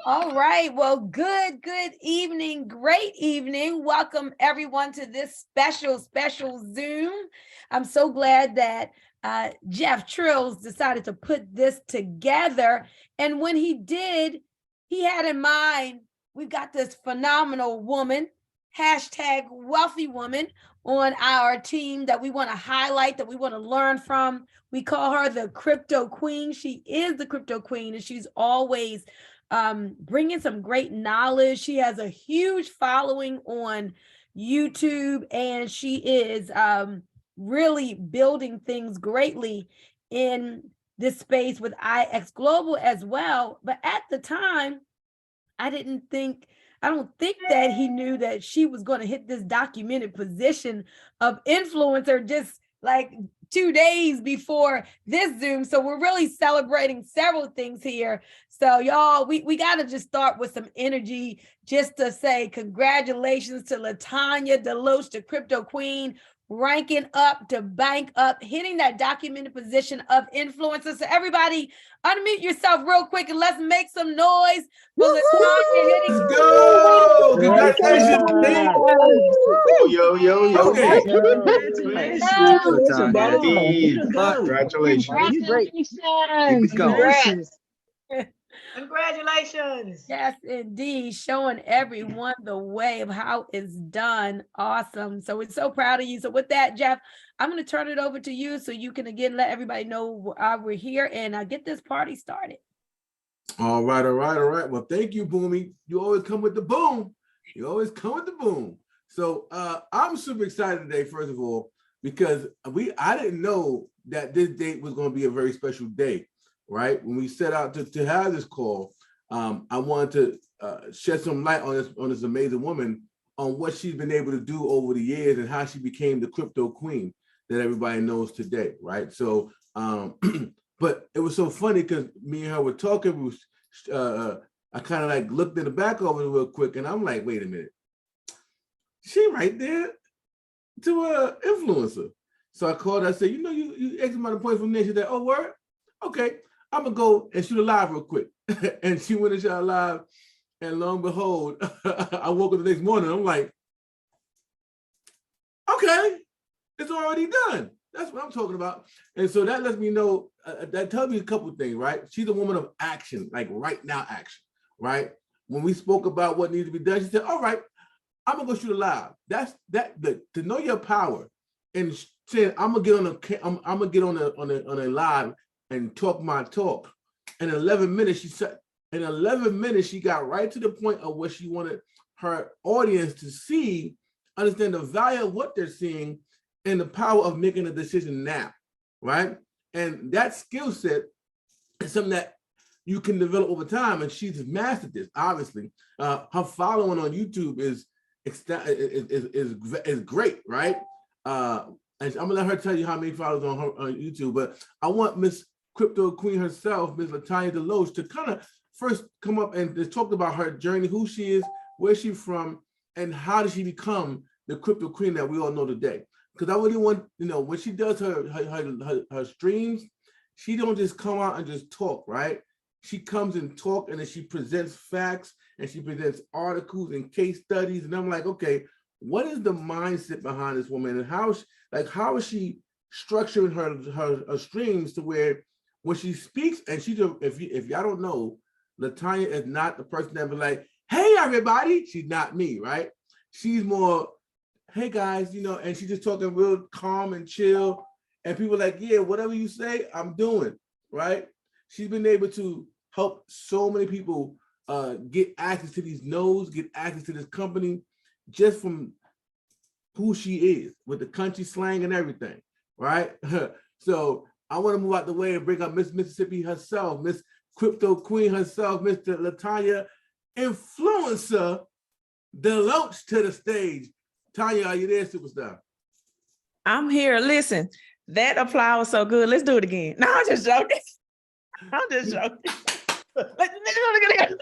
All right. Well, good evening. Great evening. Welcome everyone to this special Zoom. I'm so glad that Jeff Trills decided to put this together. And when he did, he had in mind, we've got this phenomenal woman, hashtag wealthy woman, on our team that we want to highlight, that we want to learn from. We call her the crypto queen. She is the crypto queen, and she's always bringing some great knowledge. She has a huge following on YouTube, and she is really building things greatly in this space with IX Global as well. But at the time, I don't think that he knew that she was going to hit this documented position of influencer just like 2 days before this Zoom. So we're really celebrating several things here. So y'all, we got to just start with some energy just to say congratulations to Latonya Deloach, the crypto queen, ranking up to bank up, hitting that documented position of influencer. So everybody unmute yourself real quick and let's make some noise for Latonya hitting. Let's go! Congratulations! Yo. Okay. Congratulations. Congratulations. Congratulations. Yes, indeed. Showing everyone the way of how it's done. Awesome. So we're so proud of you. So with that, Jeff, I'm going to turn it over to you so you can again let everybody know we're here and get this party started. All right. Well, thank you, Boomy. You always come with the boom. So I'm super excited today, first of all, because I didn't know that this date was going to be a very special day. Right when we set out to have this call, I wanted to shed some light on this amazing woman, on what she's been able to do over the years and how she became the crypto queen that everybody knows today. Right. So, but it was so funny because me and her were talking. I kind of like looked in the back of it real quick, and I'm like, wait a minute, she right there to a influencer. So I called her. I said, you X amount of points from there. She said, oh, word, okay. I'm gonna go and shoot a live real quick. And she went and shot a live, and lo and behold, I woke up the next morning. I'm like, okay, it's already done. That's what I'm talking about. And so that lets me know, that tells me a couple of things, right? She's a woman of action, like right now action, right? When we spoke about what needs to be done, she said, all right, I'm gonna go shoot a live. To know your power and saying, I'm gonna get on a live and talk my talk. In 11 minutes, she got right to the point of what she wanted her audience to see, understand the value of what they're seeing, and the power of making a decision now, right? And that skill set is something that you can develop over time, and she's mastered this. Obviously, her following on YouTube is great, right? And I'm gonna let her tell you how many followers on YouTube, but I want Miss Crypto Queen herself, Ms. Latonya Deloach, to kind of first come up and just talk about her journey, who she is, where she's from, and how did she become the crypto queen that we all know today. Because I really want, when she does her streams, she don't just come out and just talk, right? She comes and talk, and then she presents facts, and she presents articles and case studies, and I'm like, okay, what is the mindset behind this woman, and how is she structuring her streams to where when she speaks, and if y'all don't know, Latonya is not the person that be like, hey everybody, she's not me, right? She's more, hey guys, and she's just talking real calm and chill, and people are like, yeah, whatever you say, I'm doing, right? She's been able to help so many people get access to these nodes, get access to this company, just from who she is, with the country slang and everything, right? So I want to move out the way and bring up Miss Mississippi herself, Miss Crypto Queen herself, Mr. Latonya Influencer Deloach to the stage. Tanya, are you there, superstar? I'm here. Listen, that applause was so good. Let's do it again. No, I'm just joking. Let's do it again.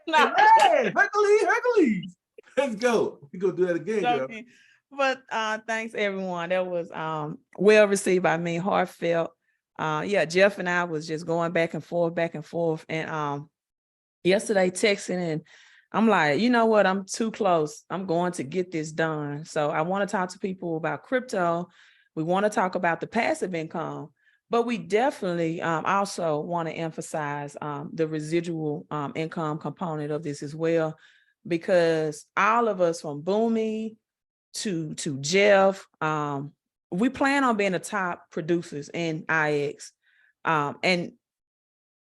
No. Hey, Hercules. Let's go. We're going to do that again, girl. But thanks everyone. That was well received by me, heartfelt. Yeah, Jeff and I was just going back and forth, and yesterday texting, and I'm like, you know what? I'm too close. I'm going to get this done. So I want to talk to people about crypto. We want to talk about the passive income, but we definitely also want to emphasize the residual income component of this as well, because all of us, from Boomy to Jeff, we plan on being the top producers in IX and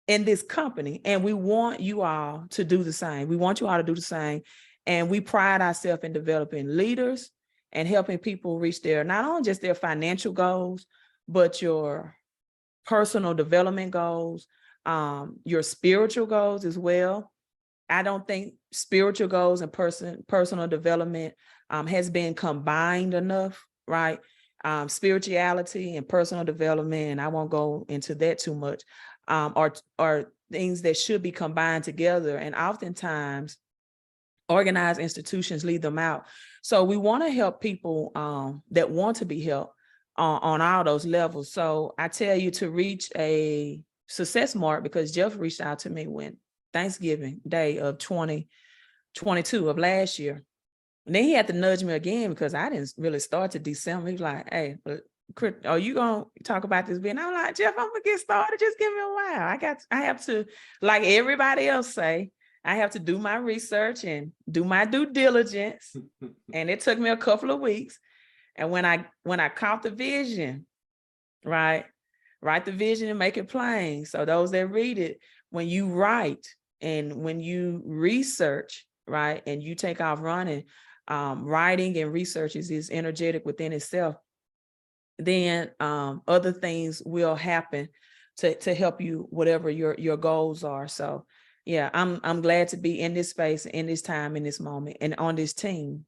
in this company, and we want you all to do the same. We want you all to do the same. And we pride ourselves in developing leaders and helping people reach their, not only just their financial goals, but your personal development goals, your spiritual goals as well. I don't think spiritual goals and personal development has been combined enough, right? Spirituality and personal development, and I won't go into that too much, are things that should be combined together. And oftentimes organized institutions leave them out. So we want to help people that want to be helped on all those levels. So I tell you to reach a success mark, because Jeff reached out to me when Thanksgiving Day of 2022 of last year. And then he had to nudge me again because I didn't really start to December. He was like, hey, are you going to talk about this? And I'm like, Jeff, I'm going to get started. Just give me a while. I have to, like everybody else say, I have to do my research and do my due diligence. And it took me a couple of weeks. And when I caught the vision, right? Write the vision and make it plain. So those that read it, when you write and when you research, right, and you take off running, writing and research is energetic within itself, then other things will happen to help you, whatever your goals are. So yeah, I'm glad to be in this space, in this time, in this moment, and on this team.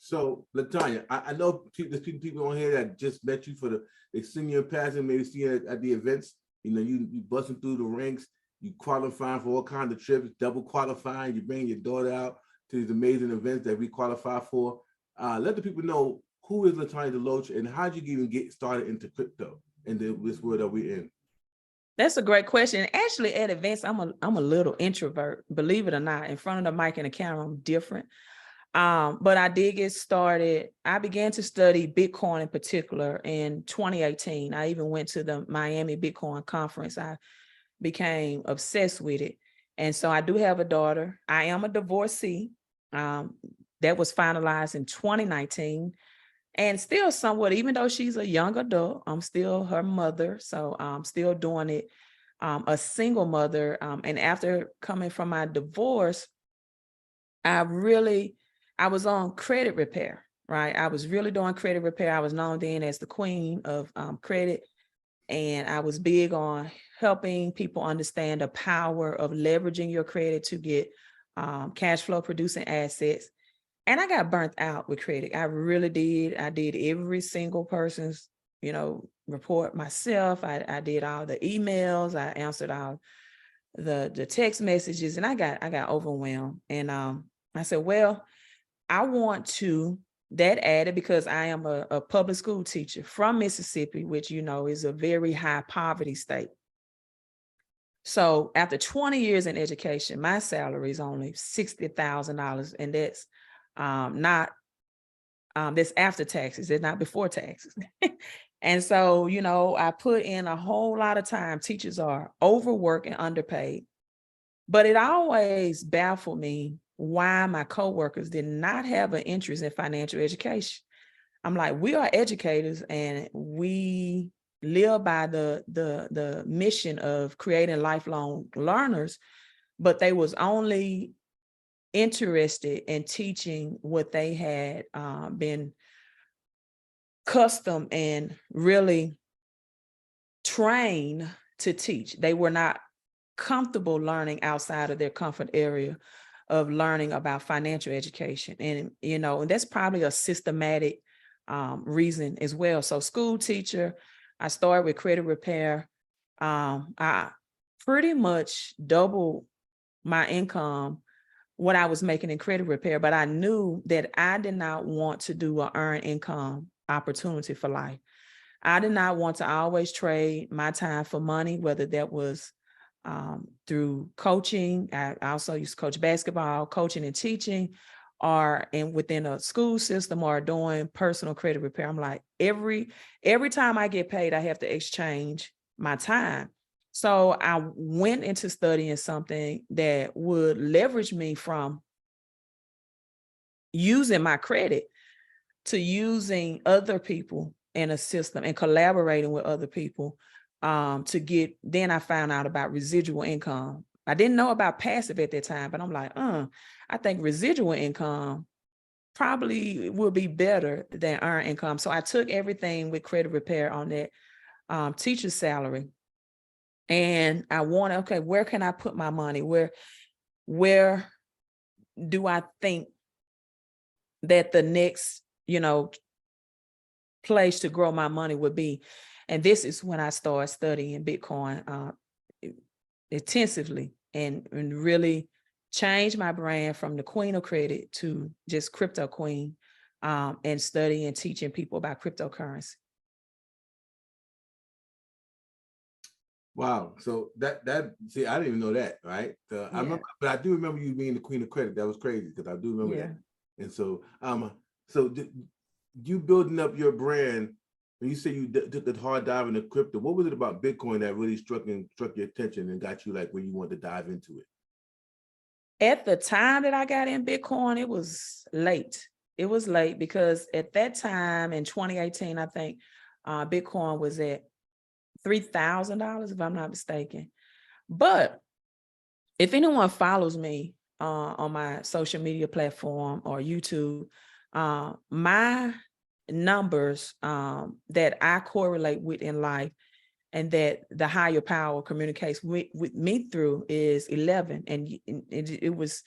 So Latonya, I know there's people on here that just met you for they sing your passion, maybe see you at the events. You know, you busting through the ranks, you qualifying for all kinds of trips, double qualifying, you bring your daughter out to these amazing events that we qualify for. Let the people know, who is Latonya Deloach and how did you even get started into crypto and this world that we're in? That's a great question. Actually, at events, I'm a little introvert, believe it or not. In front of the mic and the camera, I'm different. But I did get started. I began to study Bitcoin in particular in 2018. I even went to the Miami Bitcoin conference. I became obsessed with it. And so I do have a daughter. I am a divorcee. That was finalized in 2019. And still somewhat, even though she's a young adult, I'm still her mother. So I'm still doing it, a single mother. And after coming from my divorce, I was on credit repair, right? I was really doing credit repair. I was known then as the queen of credit. And I was big on helping people understand the power of leveraging your credit to get cash flow producing assets. And I got burnt out with credit. I really did. I did every single person's, report myself. I did all the emails. I answered all the text messages, and I got overwhelmed. And I said, well, I want to, that added because I am a public school teacher from Mississippi, which, is a very high poverty state. So after 20 years in education, my salary is only $60,000, and that's that's after taxes. It's not before taxes. And so, I put in a whole lot of time. Teachers are overworked and underpaid, but it always baffled me why my coworkers did not have an interest in financial education. I'm like, we are educators and we live by the mission of creating lifelong learners, but they was only interested in teaching what they had been custom and really trained to teach. They were not comfortable learning outside of their comfort area of learning about financial education. And, and that's probably a systematic reason as well. So school teacher, I started with credit repair. I pretty much doubled my income, what I was making in credit repair, but I knew that I did not want to do an earned income opportunity for life. I did not want to always trade my time for money, whether that was through coaching. I also used to coach basketball, coaching and teaching, or within a school system, or doing personal credit repair. I'm like, every time I get paid, I have to exchange my time. So I went into studying something that would leverage me from using my credit to using other people in a system and collaborating with other people to get. Then I found out about residual income. I didn't know about passive at that time, but I'm like, I think residual income probably will be better than earned income. So I took everything with credit repair on that teacher's salary. And I wanted, okay, where can I put my money? Where do I think that the next, place to grow my money would be? And this is when I started studying Bitcoin intensively and really changed my brand from the Queen of Credit to just Crypto Queen, and studying and teaching people about cryptocurrency. Wow. So see, I didn't even know that, right? So I remember, but I do remember you being the Queen of Credit. That was crazy because I do remember that. And so, you building up your brand. When you say you took the hard dive into crypto, what was it about Bitcoin that really struck your attention and got you like where you wanted to dive into it? At the time that I got in Bitcoin, it was late. It was late because at that time in 2018, I think Bitcoin was at $3,000, if I'm not mistaken. But if anyone follows me on my social media platform or YouTube, my numbers that I correlate with in life and that the higher power communicates with me through is 11. And it was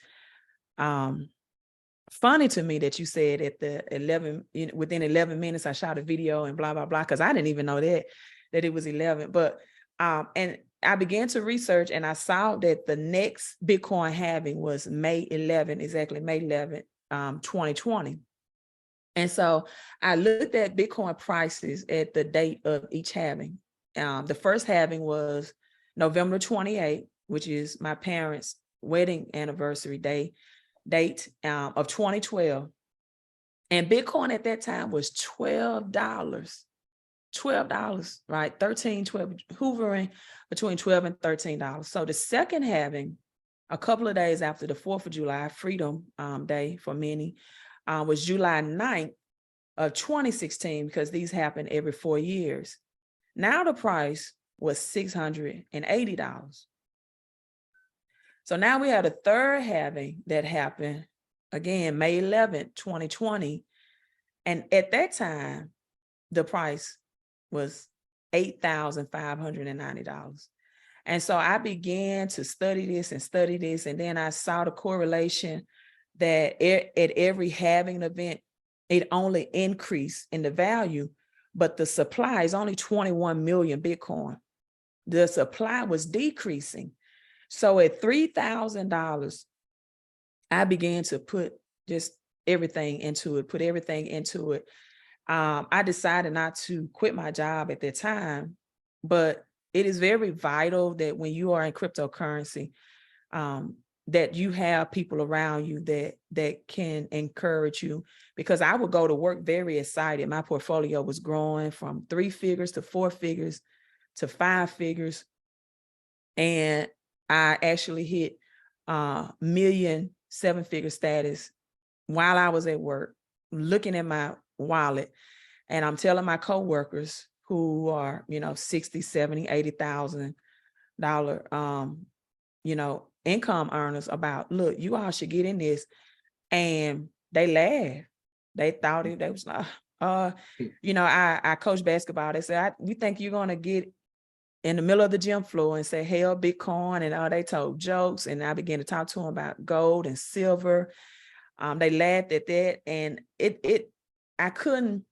funny to me that you said at the within 11 minutes, I shot a video and blah, blah, blah, because I didn't even know that it was 11. But, and I began to research and I saw that the next Bitcoin halving was May 11, exactly May 11, 2020. And so I looked at Bitcoin prices at the date of each halving. The first halving was November 28, which is my parents' wedding anniversary date of 2012. And Bitcoin at that time was $12. $12, right? 13, 12, hovering between $12 and $13. So the second halving, a couple of days after the 4th of July, Freedom Day for many, was July 9th of 2016, because these happen every 4 years. Now the price was $680. So now we had a third halving that happened, again, May 11th, 2020. And at that time, the price was $8,590. And so I began to study this, and then I saw the correlation that at every halving event, it only increased in the value, but the supply is only 21 million Bitcoin. The supply was decreasing. So at $3,000, I began to put just everything into it, I decided not to quit my job at that time, but it is very vital that when you are in cryptocurrency, that you have people around you that can encourage you, because I would go to work very excited. My portfolio was growing from 3 figures to 4 figures to 5 figures. And I actually hit million 7-figure status while I was at work, looking at my wallet. And I'm telling my coworkers who are, $60,000, $70,000, $80,000, income earners about, look, you all should get in this. And they laughed. They thought they was like, I coach basketball. They said, you think you're going to get in the middle of the gym floor and say, hell, Bitcoin, and they told jokes. And I began to talk to them about gold and silver. They laughed at that. And I couldn't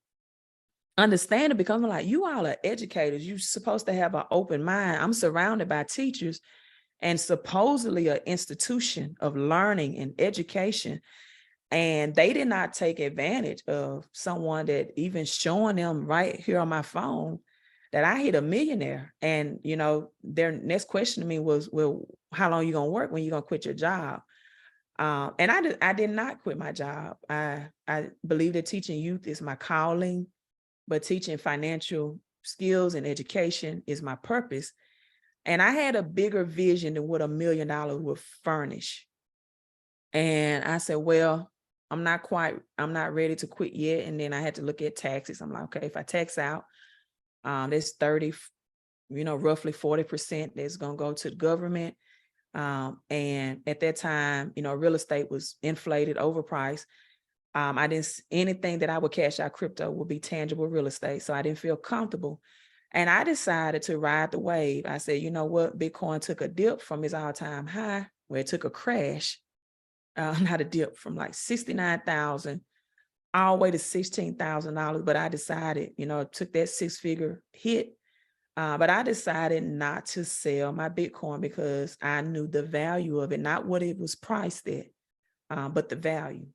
understand it, because I'm like, you all are educators. You're supposed to have an open mind. I'm surrounded by teachers and supposedly an institution of learning and education. And they did not take advantage of someone that even showing them right here on my phone that I hit a millionaire. And, you know, their next question to me was, well, how long are you going to work when you're going to quit your job? And I did not quit my job. I believe that teaching youth is my calling, but teaching financial skills and education is my purpose. And I had a bigger vision than what $1 million would furnish. And I said, well, I'm not ready to quit yet. And then I had to look at taxes. I'm like, okay, if I tax out, there's 30, roughly 40% that's going to go to the government. And at that time, real estate was inflated, overpriced. Anything that I would cash out crypto would be tangible real estate. So I didn't feel comfortable. And I decided to ride the wave. I said, you know what? Bitcoin took a dip from its all-time high, where it took a crash, not a dip, from like 69,000 all the way to $16,000. But I decided, it took that 6-figure hit. But I decided not to sell my Bitcoin because I knew the value of it, not what it was priced at, but the value.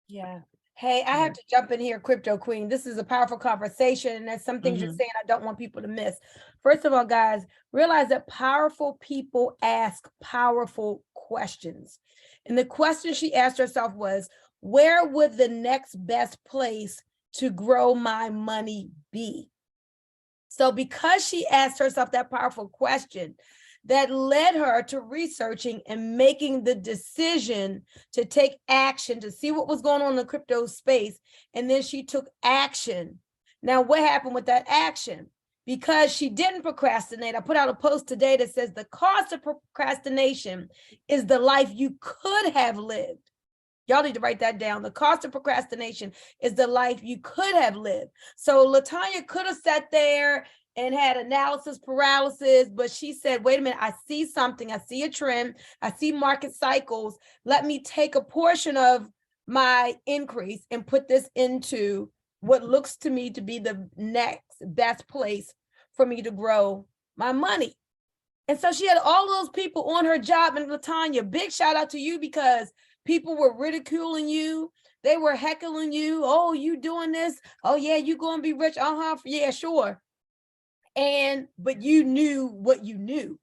Yeah. Hey, I have to jump in here, Crypto Queen. This is a powerful conversation, and there's some things you're saying I don't want people to miss. First of all, guys, realize that powerful people ask powerful questions. And the question she asked herself was, where would the next best place to grow my money be? So because she asked herself that powerful question, that led her to researching and making the decision to take action, to see what was going on in the crypto space. And then she took action. Now, what happened with that action? Because she didn't procrastinate, I put out a post today that says the cost of procrastination is the life you could have lived. Y'all need to write that down. The cost of procrastination is the life you could have lived. So Latonya could have sat there and had analysis paralysis, but she said, wait a minute, I see something. I see a trend. I see market cycles. Let me take a portion of my increase and put this into what looks to me to be the next best place for me to grow my money. And so she had all those people on her job. And Latonya, big shout out to you, because people were ridiculing you. They were heckling you. Oh, you doing this? Oh yeah, you gonna be rich? Yeah, sure. But you knew what you knew,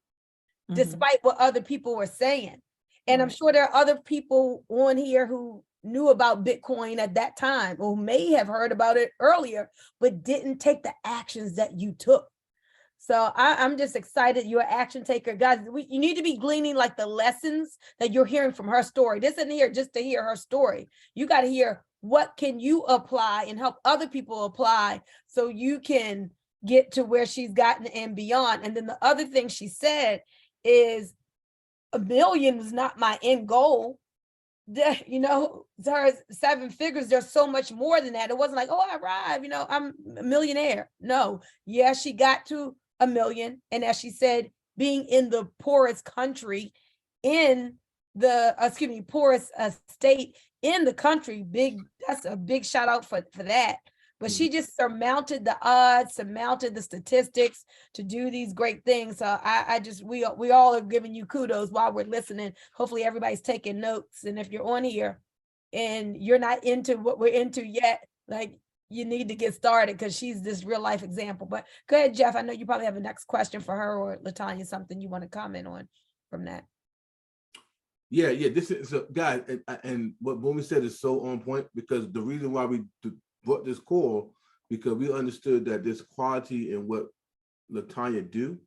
despite what other people were saying. And I'm sure there are other people on here who knew about Bitcoin at that time, or may have heard about it earlier, but didn't take the actions that you took. So I'm just excited you're an action taker. Guys, you need to be gleaning like the lessons that you're hearing from her story. This isn't here just to hear her story. You got to hear what can you apply and help other people apply so you can get to where she's gotten and beyond. And then the other thing she said is $1 million was not my end goal. There's 7 figures. There's so much more than that. It wasn't like, oh, I arrived, I'm a millionaire. No. Yeah, she got to $1 million. And as she said, being in the poorest country in the, poorest state in the country, that's a big shout out for that. But she just surmounted the odds, surmounted the statistics to do these great things. So we all are giving you kudos while we're listening. Hopefully everybody's taking notes. And if you're on here and you're not into what we're into yet, like, you need to get started, because she's this real life example. But go ahead, Jeff. I know you probably have a next question for her, or Latonya, something you want to comment on from that. Yeah. This is so, guys, and what Boomy said is so on point, because the reason why we brought this call, because we understood that there's quality in what Latonya do,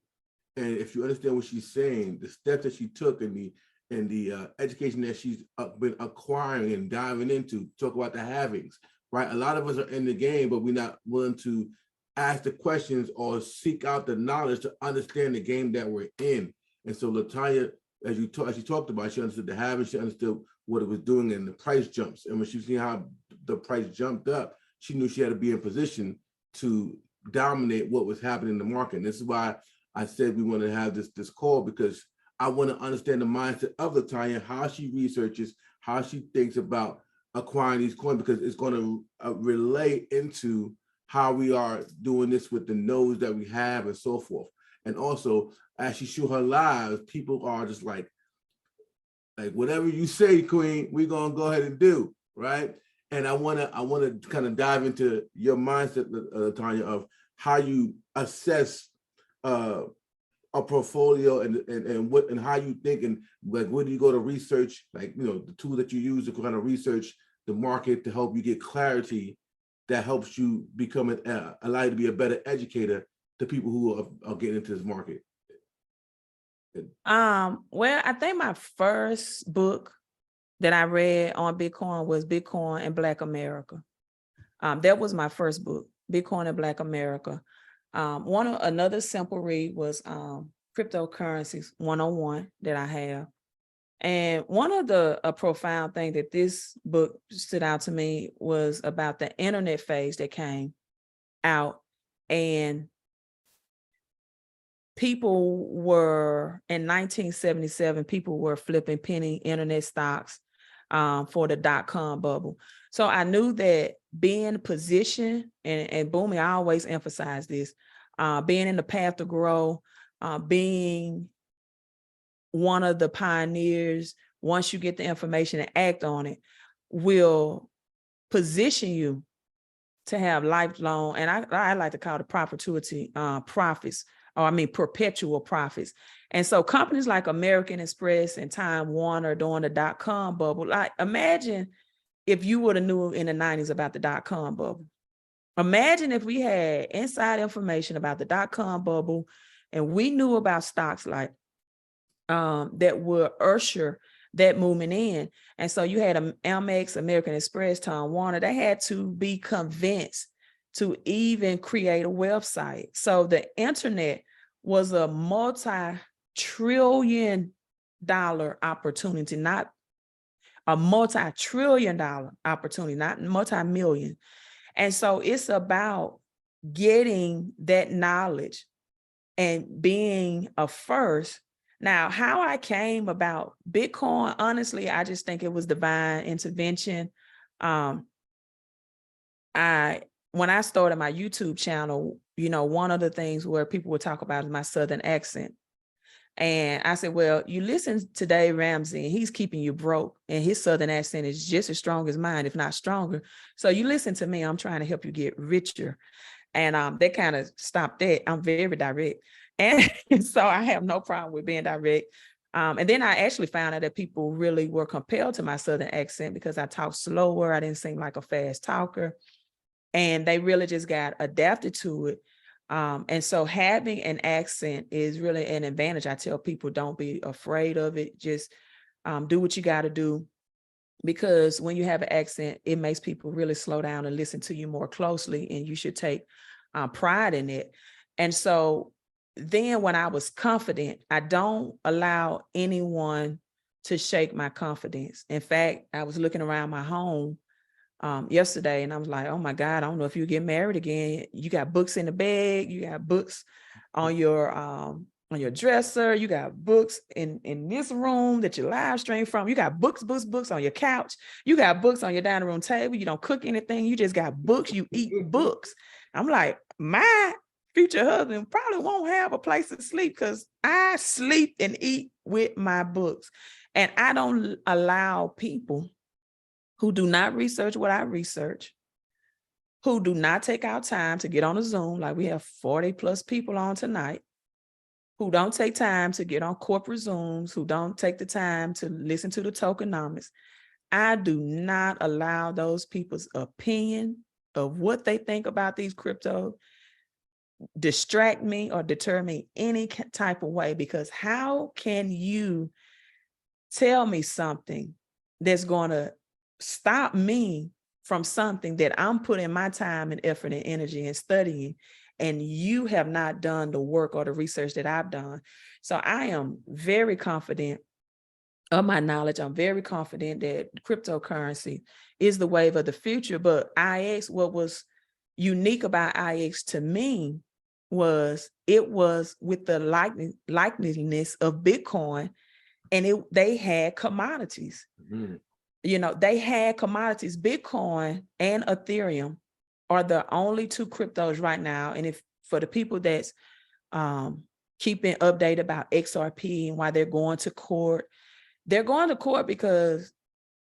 and if you understand what she's saying, the steps that she took and the education that she's been acquiring and diving into, talk about the halvings, right? A lot of us are in the game, but we're not willing to ask the questions or seek out the knowledge to understand the game that we're in. And so Latonya, as you talked about, she understood the halving, she understood what it was doing and the price jumps. And when she seen how the price jumped up, she knew she had to be in position to dominate what was happening in the market. And this is why I said we want to have this call, because I want to understand the mindset of Latonya, how she researches, how she thinks about acquiring these coins, because it's going to relate into how we are doing this with the nodes that we have and so forth. And also, as she show her lives, people are just like whatever you say, Queen, we're gonna go ahead and do, right? And I wanna kind of dive into your mindset, Latonya, of how you assess a portfolio and what and how you think, and like where do you go to research, like, you know, the tool that you use to kind of research the market to help you get clarity that helps you become allow you to be a better educator to people who are getting into this market? Well, I think my first book that I read on Bitcoin was Bitcoin and Black America. That was my first book, Bitcoin and Black America. Another simple read was Cryptocurrencies 101 that I have. And one of a profound thing that this book stood out to me was about the internet phase that came out, and people were, in 1977, people were flipping penny internet stocks for the dot-com bubble. So I knew that being positioned, and Boomy, I always emphasize this, being in the path to grow, being one of the pioneers, once you get the information and act on it, will position you to have lifelong, and I like to call it perpetuity profits, or I mean perpetual profits. And so companies like American Express and Time Warner during the dot-com bubble, like imagine if you would have knew in the 90s about the dot-com bubble. Imagine if we had inside information about the dot-com bubble and we knew about stocks like that would usher that movement in. And so you had Amex, American Express, Time Warner, they had to be convinced to even create a website. So the internet was a multi-trillion dollar opportunity, not a multi-trillion dollar opportunity, not multi-million. And so it's about getting that knowledge and being a first. Now, how I came about Bitcoin, honestly, I just think it was divine intervention. When I started my YouTube channel, you know, one of the things where people would talk about is my Southern accent. And I said, well, you listen to Dave Ramsey and he's keeping you broke, and his Southern accent is just as strong as mine, if not stronger. So you listen to me, I'm trying to help you get richer. And that kind of stopped that. I'm very direct. And so I have no problem with being direct. And then I actually found out that people really were compelled to my Southern accent because I talk slower. I didn't seem like a fast talker. And they really just got adapted to it. And so having an accent is really an advantage. I tell people, don't be afraid of it. Just do what you got to do. Because when you have an accent, it makes people really slow down and listen to you more closely. And you should take pride in it. And so then when I was confident, I don't allow anyone to shake my confidence. In fact, I was looking around my home yesterday and I was like, oh my God, I don't know if you get married again. You got books in the bag, you got books on your dresser, you got books in this room that you live stream from, you got books on your couch, you got books on your dining room table, you don't cook anything, you just got books, you eat books. I'm like, my future husband probably won't have a place to sleep because I sleep and eat with my books. And I don't allow people who do not research what I research, who do not take our time to get on a Zoom, like we have 40 plus people on tonight, who don't take time to get on corporate Zooms, who don't take the time to listen to the tokenomics. I do not allow those people's opinion of what they think about these crypto distract me or deter me any type of way, because how can you tell me something that's going to stop me from something that I'm putting my time and effort and energy and studying, and you have not done the work or the research that I've done? So I am very confident of my knowledge. I'm very confident that cryptocurrency is the wave of the future. But IX, what was unique about IX to me was it was with the likeliness of Bitcoin, and they had commodities. Mm-hmm. You know, they had commodities. Bitcoin and Ethereum are the only two cryptos right now. And if for the people that's keeping updated about XRP and why they're going to court because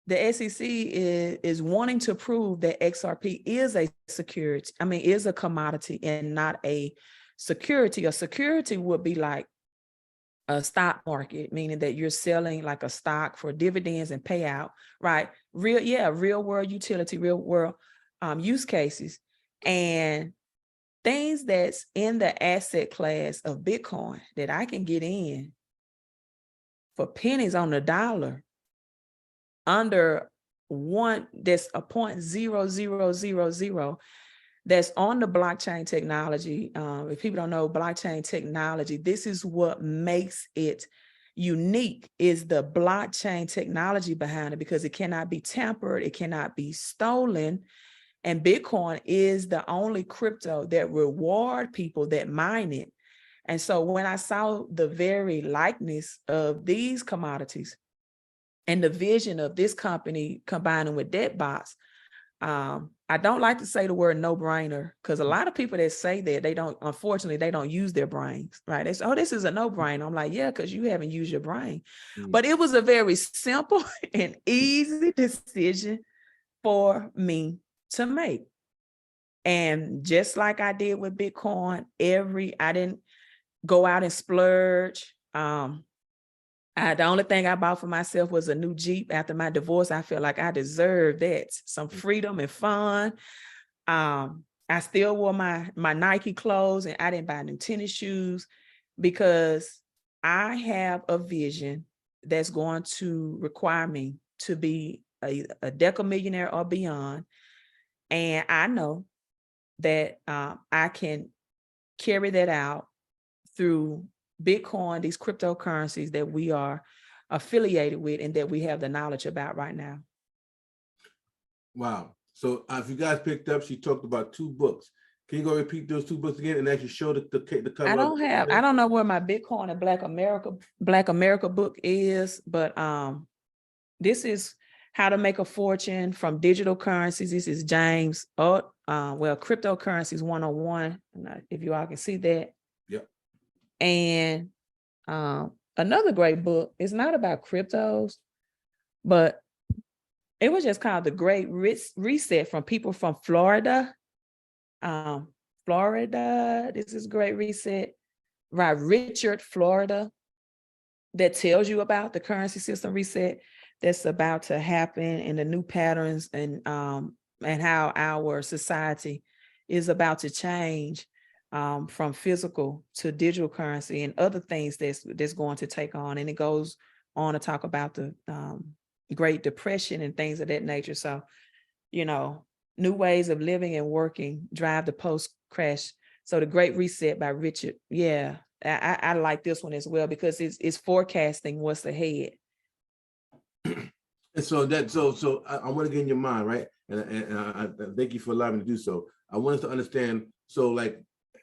the SEC is wanting to prove that XRP is a security, is a commodity and not a security. A security would be like a stock market, meaning that you're selling like a stock for dividends and payout, right? Real world utility, real world use cases, and things that's in the asset class of Bitcoin that I can get in for pennies on the dollar under one, that's a 0.0000 that's on the blockchain technology. If people don't know blockchain technology, this is what makes it unique, is the blockchain technology behind it, because it cannot be tampered, it cannot be stolen. And Bitcoin is the only crypto that reward people that mine it. And so when I saw the very likeness of these commodities and the vision of this company combining with DebtBox, I don't like to say the word no-brainer, because a lot of people that say that, they don't, unfortunately, they don't use their brains, right? They say, oh, this is a no-brainer. I'm like, yeah, because you haven't used your brain. But it was a very simple and easy decision for me to make. And just like I did with Bitcoin, I didn't go out and splurge. The only thing I bought for myself was a new Jeep after my divorce. I feel like I deserved that, some freedom and fun. I still wore my Nike clothes, and I didn't buy new tennis shoes, because I have a vision that's going to require me to be a decamillionaire or beyond. And I know that I can carry that out through Bitcoin, these cryptocurrencies that we are affiliated with and that we have the knowledge about right now. Wow. So if you guys picked up, she talked about 2 books. Can you go repeat those 2 books again and actually show the cover? I don't know where my Bitcoin and Black America book is, but this is How to Make a Fortune from Digital Currencies. This is James, Cryptocurrencies 101. If you all can see that. Yep. And another great book, it's not about cryptos, but it was just called The Great Reset, from people from Florida. This is Great Reset, right? Richard, Florida, that tells you about the currency system reset that's about to happen, and the new patterns, and how our society is about to change from physical to digital currency and other things that's going to take on. And it goes on to talk about the Great Depression and things of that nature. So, new ways of living and working drive the post-crash. So The Great Reset by Richard. Yeah, I like this one as well, because it's forecasting what's ahead. And so I want to get in your mind, right? And I thank you for allowing me to do so. I want us to understand, so like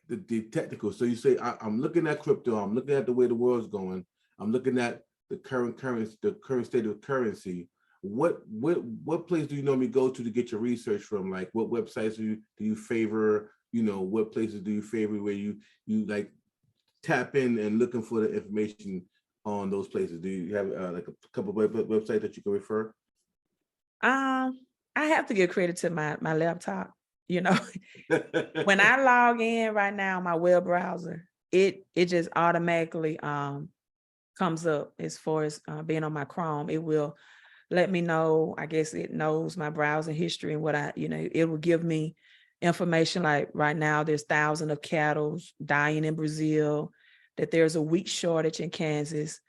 the technical. So you say, I'm looking at crypto, I'm looking at the way the world's going, I'm looking at the current currency, the current state of currency. What place do you normally go to get your research from? Like, what websites do you favor? What places do you favor where you like tap in and looking for the information on those places? Do you have like a couple of websites that you can refer? I have to give credit to my laptop. When I log in right now on my web browser, it just automatically comes up as far as being on my Chrome. It will let me know. I guess it knows my browsing history and what it will give me information. Like right now, there's thousands of cattle dying in Brazil, that there's a wheat shortage in Kansas.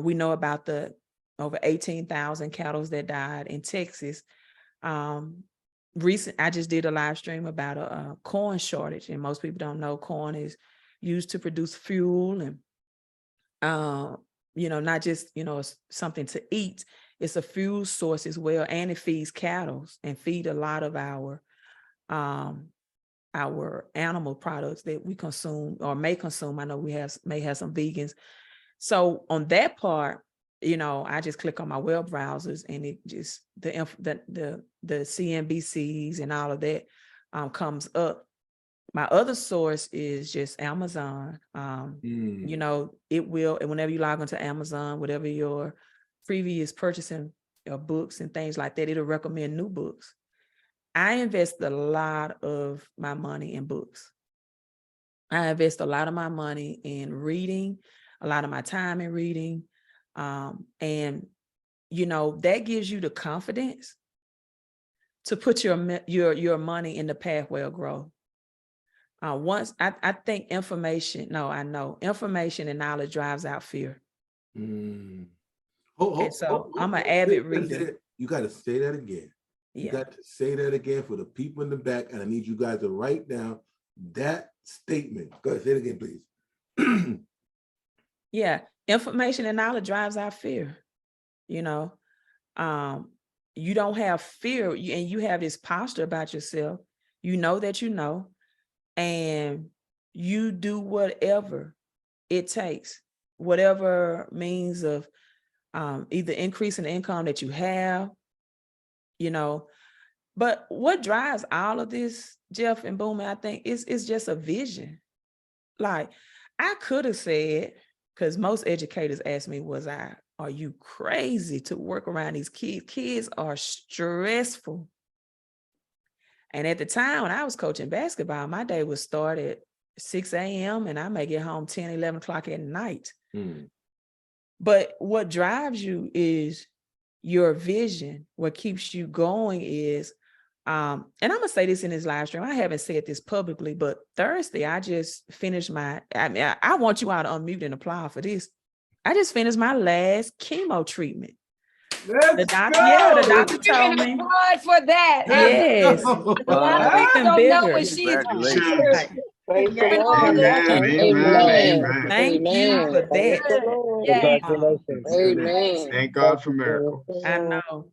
We know about the over 18,000 cattle that died in Texas. I just did a live stream about a corn shortage, and most people don't know corn is used to produce fuel, and not just something to eat. It's a fuel source as well, and it feeds cattle and feed a lot of our animal products that we consume or may consume. I know we may have some vegans. So on that part, I just click on my web browsers, and it just the CNBCs and all of that comes up. My other source is just Amazon. It will, and whenever you log into Amazon, whatever your previous purchasing of books and things like that, it'll recommend new books. I invest a lot of my money in books. I invest a lot of my money in reading, a lot of my time in reading. And, that gives you the confidence to put your money in the pathway of growth. I think information and knowledge drives out fear. And so I'm an avid reader. You got to say that again. You got to say that again for the people in the back, and I need you guys to write down that statement. Go ahead, say it again, please. Yeah, information and knowledge drives out fear. You don't have fear, and you have this posture about yourself. You know that you know, and you do whatever it takes, whatever means of either increasing the income that you have, But what drives all of this, Jeff and Boomer, I think it's just a vision. Like I could have said, because most educators ask me, are you crazy to work around these kids? Kids are stressful. And at the time when I was coaching basketball, my day would start at 6 a.m. and I may get home 10, 11 o'clock at night. But what drives you is your vision. What keeps you going is, and I'm going to say this in this live stream. I haven't said this publicly, but Thursday, I just finished I want you all to unmute and applaud for this. I just finished my last chemo treatment. The doctor told me. Applaud for that. Yes. A lot of people don't know what she's Congratulations. Praise the Lord. Amen. Thank you for that. Congratulations. Amen. Thank God for miracles. I know.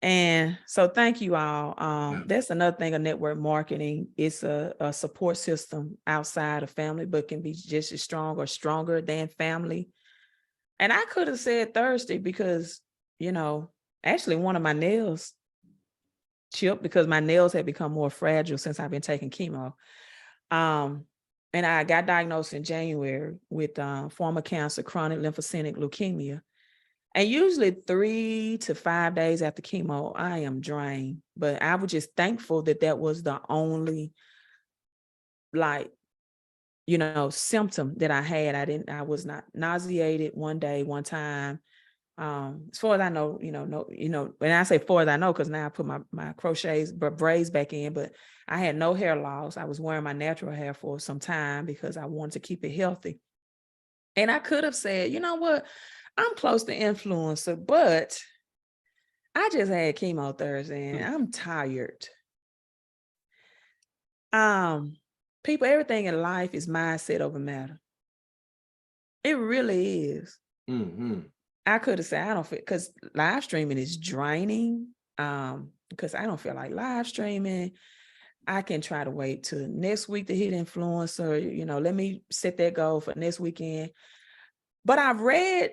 And so thank you all. That's another thing of network marketing. It's a support system outside of family, but can be just as strong or stronger than family. And I could have said Thursday because, actually one of my nails chipped because my nails have become more fragile since I've been taking chemo. And I got diagnosed in January with form of cancer, chronic lymphocytic leukemia. And usually 3 to 5 days after chemo, I am drained. But I was just thankful that was the only, symptom that I had. I was not nauseated one time. As far as I know, when I say far as I know, because now I put my crochets, braids back in, but I had no hair loss. I was wearing my natural hair for some time because I wanted to keep it healthy. And I could have said, you know what? I'm close to influencer, but I just had chemo Thursday and I'm tired. People, everything in life is mindset over matter. It really is. Mm-hmm. I could have said, I don't feel, because live streaming is draining. Because I don't feel like live streaming. I can try to wait till next week to hit influencer. Let me set that goal for next weekend. But I've read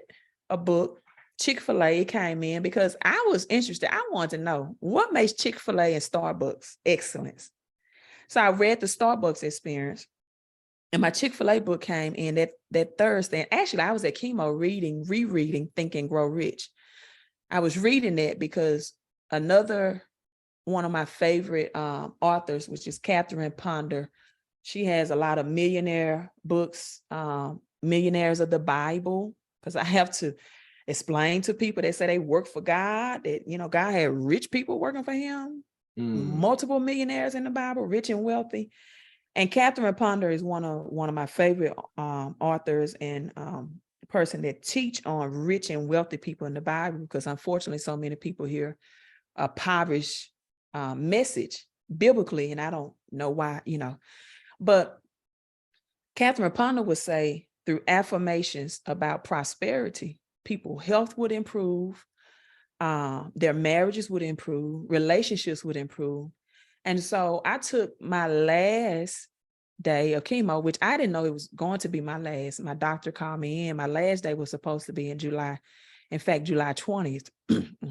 a book, Chick-fil-A, it came in because I was interested. I wanted to know what makes Chick-fil-A and Starbucks excellence. So I read the Starbucks experience, and my Chick-fil-A book came in that Thursday. And actually, I was at chemo rereading Think and Grow Rich. I was reading that because another one of my favorite authors, which is Catherine Ponder, she has a lot of millionaire books, Millionaires of the Bible, because I have to explain to people that say they work for God, that, God had rich people working for him, multiple millionaires in the Bible, rich and wealthy. And Catherine Ponder is one of my favorite authors and person that teach on rich and wealthy people in the Bible, because unfortunately so many people hear a impoverished message biblically, and I don't know why, but Catherine Ponder would say through affirmations about prosperity, people's health would improve, their marriages would improve, relationships would improve. And so I took my last day of chemo, which I didn't know it was going to be my last. My doctor called me in. My last day was supposed to be in July. In fact, July 20th.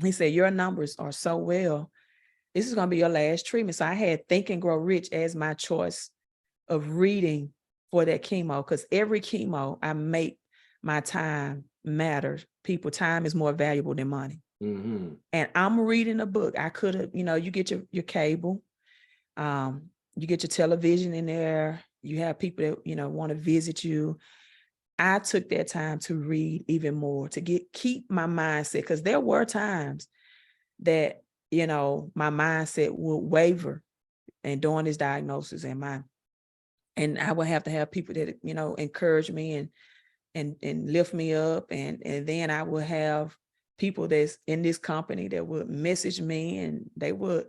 He said, your numbers are so well. This is going to be your last treatment. So I had Think and Grow Rich as my choice of reading for that chemo, because every chemo I make my time matter. People, time is more valuable than money. Mm-hmm. And I'm reading a book. I could have, you get your cable, you get your television in there, You have people that, you know, want to visit you. I took that time to read even more, to keep my mindset, because there were times that, you know, my mindset would waver and during this diagnosis, and I would have to have people that, you know, encourage me and lift me up. And then I would have people that's in this company that would message me, and they would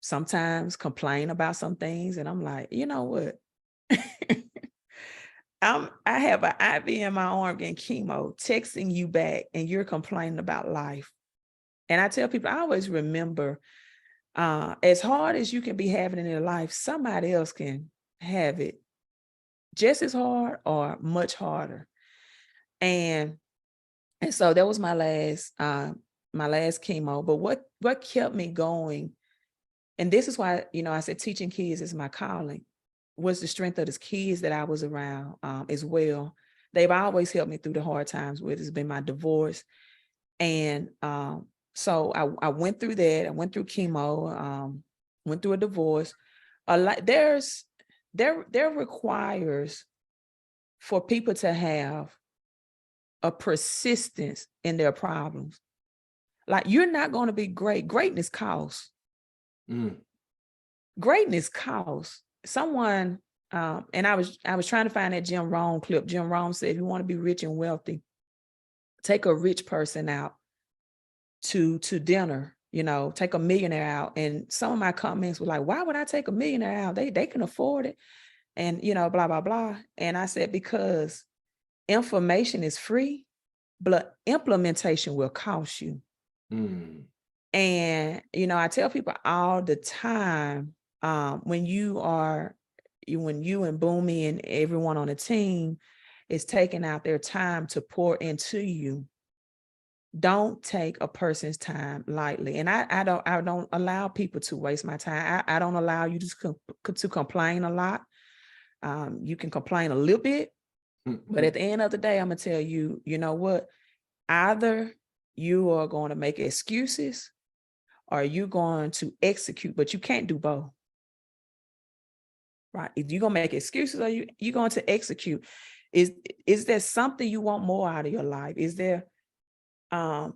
sometimes complain about some things. And I'm like, you know what? I have an IV in my arm getting chemo, texting you back, and you're complaining about life. And I tell people, I always remember, as hard as you can be having in your life, somebody else can have it just as hard or much harder. And so that was my last chemo. But what kept me going, and this is why, you know, I said teaching kids is my calling, was the strength of the kids that I was around as well. They've always helped me through the hard times, whether it's been my divorce. And so I went through that. I went through chemo, went through a divorce. A lot there requires for people to have a persistence in their problems. Like, you're not going to be great. Greatness costs. Greatness costs. Someone, and I was trying to find that Jim Rohn clip. Jim Rohn said, if you want to be rich and wealthy, take a rich person out to dinner, you know, take a millionaire out. And some of my comments were like, why would I take a millionaire out? They can afford it. And, you know, blah, blah, blah. And I said, because information is free, but implementation will cost you. And, you know, I tell people all the time, when you and Boomy and everyone on the team is taking out their time to pour into you, don't take a person's time lightly. And I don't allow people to waste my time. I don't allow you to complain a lot. You can complain a little bit, but at the end of the day, I'm gonna tell you, you know what? Either you are going to make excuses or you're going to execute, but you can't do both. Right? If you're gonna make excuses or you're going to execute, is there something you want more out of your life? Is there some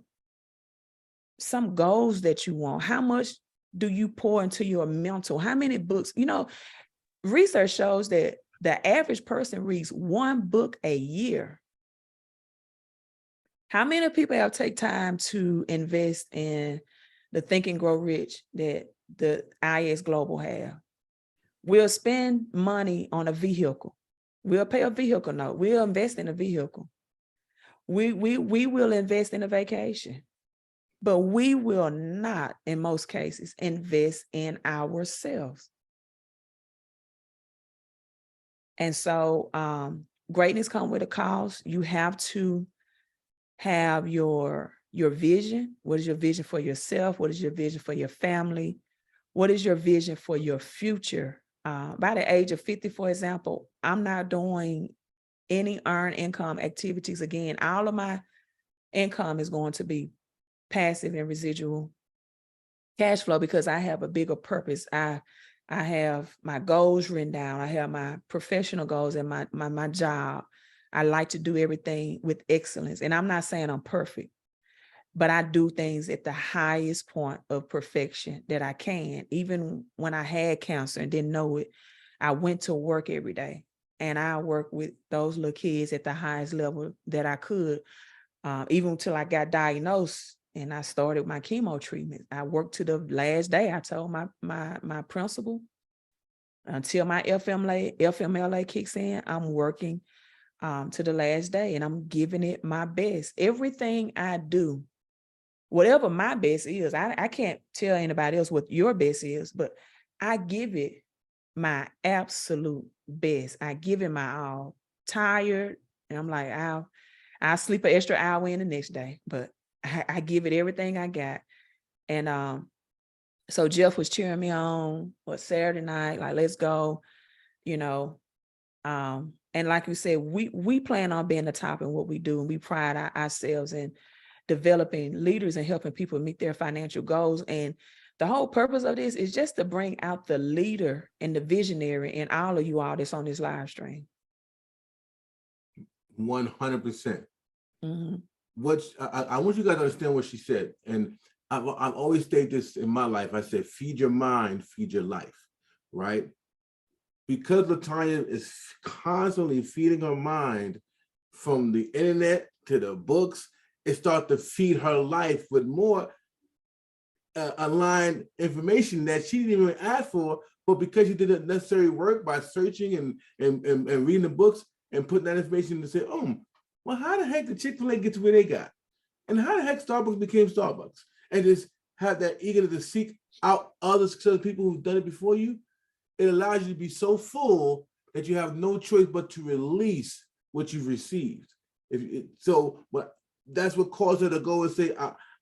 goals that you want? How much do you pour into your mental? How many books? You know, research shows that the average person reads one book a year. How many people have take time to invest in the Think and Grow Rich that the IS Global have? We'll spend money on a vehicle. We'll pay a vehicle note. We'll invest in a vehicle. We will invest in a vacation, but we will not, in most cases, invest in ourselves. And so greatness comes with a cost. You have to have your vision. What is your vision for yourself? What is your vision for your family? What is your vision for your future? By the age of 50, for example, I'm not doing any earned income activities again. All of my income is going to be passive and residual cash flow because I have a bigger purpose. I have my goals written down. I have my professional goals and my job. I like to do everything with excellence. And I'm not saying I'm perfect, but I do things at the highest point of perfection that I can. Even when I had cancer and didn't know it, I went to work every day and I worked with those little kids at the highest level that I could, even until I got diagnosed and I started my chemo treatment. I worked to the last day. I told my principal, until my FMLA kicks in, I'm working to the last day and I'm giving it my best. Everything I do, whatever my best is, I can't tell anybody else what your best is, but I give it my absolute best. I give it my all. Tired, and I'm like, I'll sleep an extra hour in the next day, but I give it everything I got. And so Jeff was cheering me on Saturday night, like, let's go, you know. And like you said, we plan on being the top in what we do, and we pride ourselves in developing leaders and helping people meet their financial goals. And The whole purpose of this is just to bring out the leader and the visionary in all of you all that's on this live stream. 100%. Mhm. What I want you guys to understand what she said, and I've always stated this in my life. I said, feed your mind, feed your life, right? Because Latonya is constantly feeding her mind from the internet to the books, it starts to feed her life with more aligned information that she didn't even ask for, but because she did the necessary work by searching and reading the books and putting that information to say, oh, well, how the heck did Chick-fil-A get to where they got? And how the heck Starbucks became Starbucks? And just have that eagerness to seek out other successful people who've done it before you. It allows you to be so full that you have no choice but to release what you've received. That's what caused her to go and say,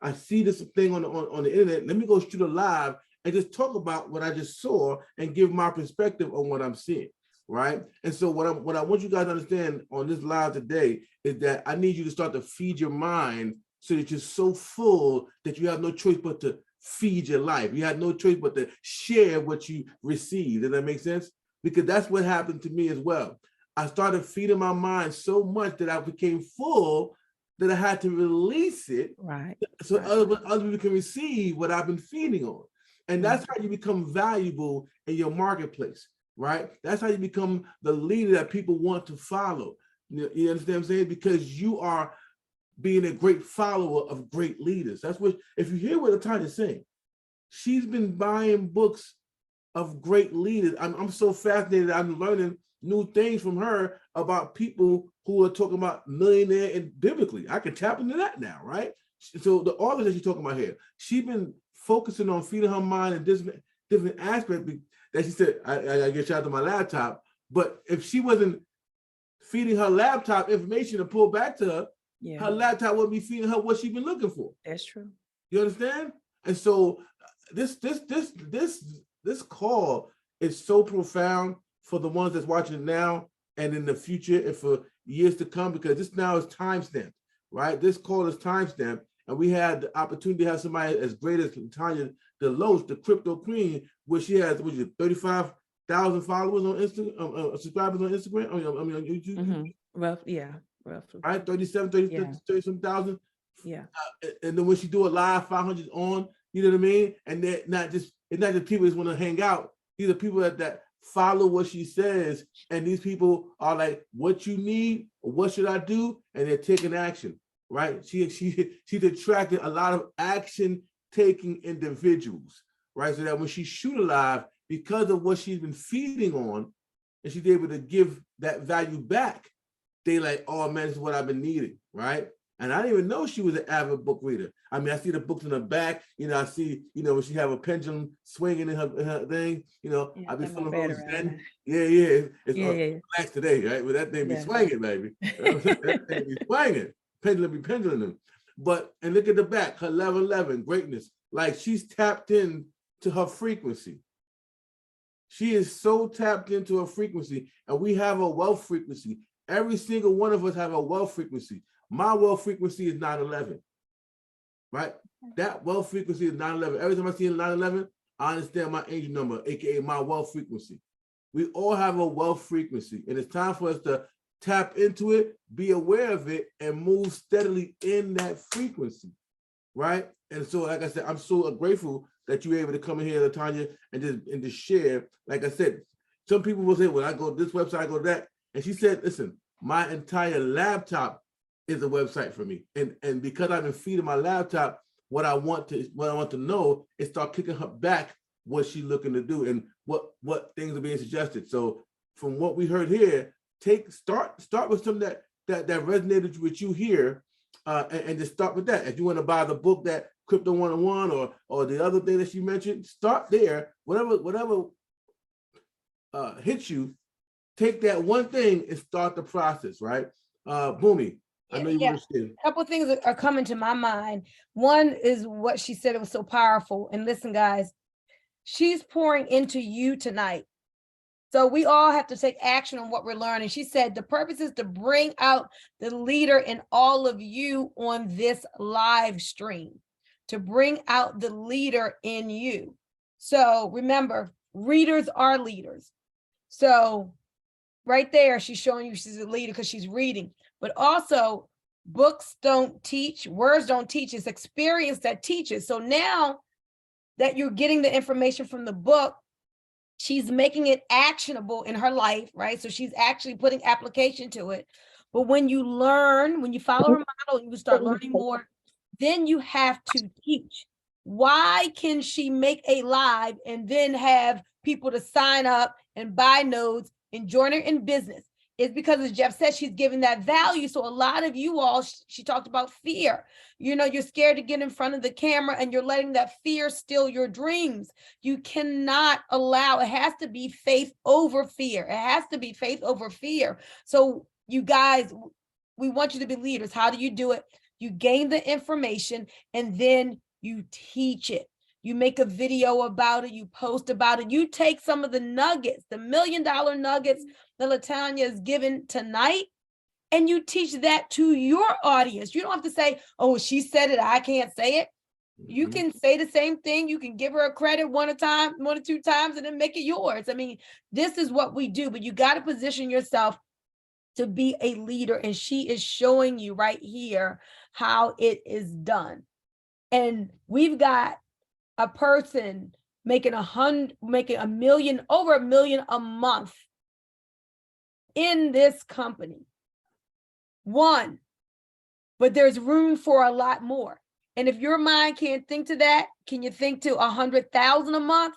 I see this thing on the internet. Let me go shoot a live and just talk about what I just saw and give my perspective on what I'm seeing, right? And so what I want you guys to understand on this live today is that I need you to start to feed your mind so that you're so full that you have no choice but to feed your life. You have no choice but to share what you receive. Does that make sense? Because that's what happened to me as well. I started feeding my mind so much that I became full that I had to release it, right? So right. Other people can receive what I've been feeding on. And that's how you become valuable in your marketplace, right? That's how you become the leader that people want to follow. You understand what I'm saying? Because you are being a great follower of great leaders. That's what, if you hear what Latonya's saying, she's been buying books of great leaders. I'm so fascinated. I'm learning new things from her about people who are talking about millionaire and biblically. I can tap into that now, right? So the authors that she's talking about here, she's been focusing on feeding her mind in different aspects that she said, I get shot to my laptop. But if she wasn't feeding her laptop information to pull back to her, her laptop wouldn't be feeding her what she's been looking for. That's true. You understand? And so this call is so profound for the ones that's watching it now and in the future and for years to come, because this now is timestamped, right? This call is timestamped, and we had the opportunity to have somebody as great as Latonya DeLoach, the crypto queen, where she has 35,000 followers on Instagram, subscribers on Instagram. On YouTube. Mm-hmm. Roughly. Right, 30 some thousand. Yeah. And then when she do a live, 500 on, you know what I mean? And it's not just people just want to hang out. These are people that follow what she says. And these people are like, what you need, or what should I do? And they're taking action, right? She's attracted a lot of action-taking individuals, right? So that when she shoot a live, because of what she's been feeding on, and she's able to give that value back, they like, oh man, this is what I've been needing, right? And I didn't even know she was an avid book reader. I mean, I see the books in her back, I see, when she have a pendulum swinging in her thing, I've been feeling those then. It's relax today, right? But that thing be swinging, baby. That thing be swinging. Pendulum be pendulum. And look at the back, her 1111, greatness. Like she's tapped in to her frequency. She is so tapped into her frequency, and we have a wealth frequency. Every single one of us have a wealth frequency. My wealth frequency is 911, right? That wealth frequency is 911. Every time I see a 911, I understand my angel number, AKA my wealth frequency. We all have a wealth frequency, and it's time for us to tap into it, be aware of it, and move steadily in that frequency, right? And so, like I said, I'm so grateful that you were able to come in here, Latonya, and just share. Like I said, some people will say, well, I go to this website, I go to that. And she said, listen, my entire laptop is a website for me. And because I've been feeding my laptop, what I want to know is start kicking her back what she's looking to do and what things are being suggested. So from what we heard here, start with something that resonated with you here, and just start with that. If you want to buy the book, that Crypto 101 or the other thing that she mentioned, start there. Whatever hits you, take that one thing and start the process, right? Boomy, I know you want to say. A couple of things are coming to my mind. One is what she said, it was so powerful. And listen, guys, she's pouring into you tonight. So we all have to take action on what we're learning. She said the purpose is to bring out the leader in all of you on this live stream, to bring out the leader in you. So remember, readers are leaders. So right there, she's showing you she's a leader because she's reading, but also books don't teach, words don't teach, it's experience that teaches. So now that you're getting the information from the book, she's making it actionable in her life, right? So she's actually putting application to it. But when you learn, when you follow her model, you start learning more, then you have to teach. Why can she make a live and then have people to sign up and buy nodes and join her in business? It's because, as Jeff said, she's giving that value. So a lot of you all, she talked about fear. You know, you're scared to get in front of the camera and you're letting that fear steal your dreams. You cannot allow, it has to be faith over fear. It has to be faith over fear. So you guys, we want you to be leaders. How do you do it? You gain the information and then you teach it. You make a video about it, you post about it, you take some of the nuggets, the $1 million nuggets that Latonya is given tonight, and you teach that to your audience. You don't have to say, oh, she said it, I can't say it. You can say the same thing. You can give her a credit one or two times, and then make it yours. I mean, this is what we do, but you got to position yourself to be a leader. And she is showing you right here how it is done. And we've got a person making over $1 million a month in this company. One, but there's room for a lot more. And if your mind can't think to that, can you think to 100,000 a month?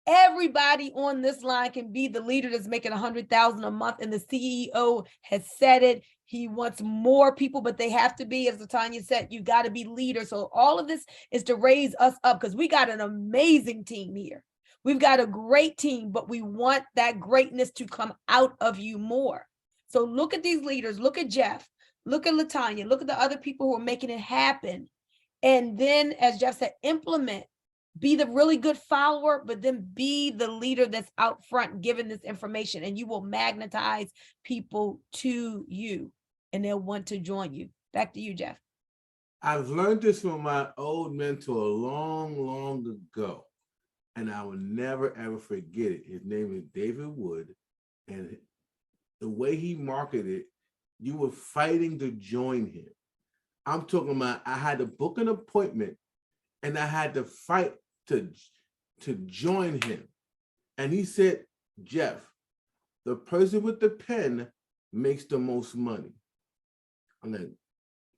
Everybody on this line can be the leader that's making 100,000 a month. And the CEO has said it. He wants more people, but they have to be, as Latonya said, you got to be leaders. So all of this is to raise us up because we got an amazing team here. We've got a great team, but we want that greatness to come out of you more. So look at these leaders. Look at Jeff. Look at Latonya. Look at the other people who are making it happen. And then, as Jeff said, implement. Be the really good follower, but then be the leader that's out front giving this information, and you will magnetize people to you and they'll want to join you. Back to you, Jeff. I've learned this from my old mentor long ago, and I will never, ever forget it. His name is David Wood, and the way he marketed it, you were fighting to join him. I'm talking about, I had to book an appointment and I had to fight to join him. And he said, Jeff, the person with the pen makes the most money. I'm like,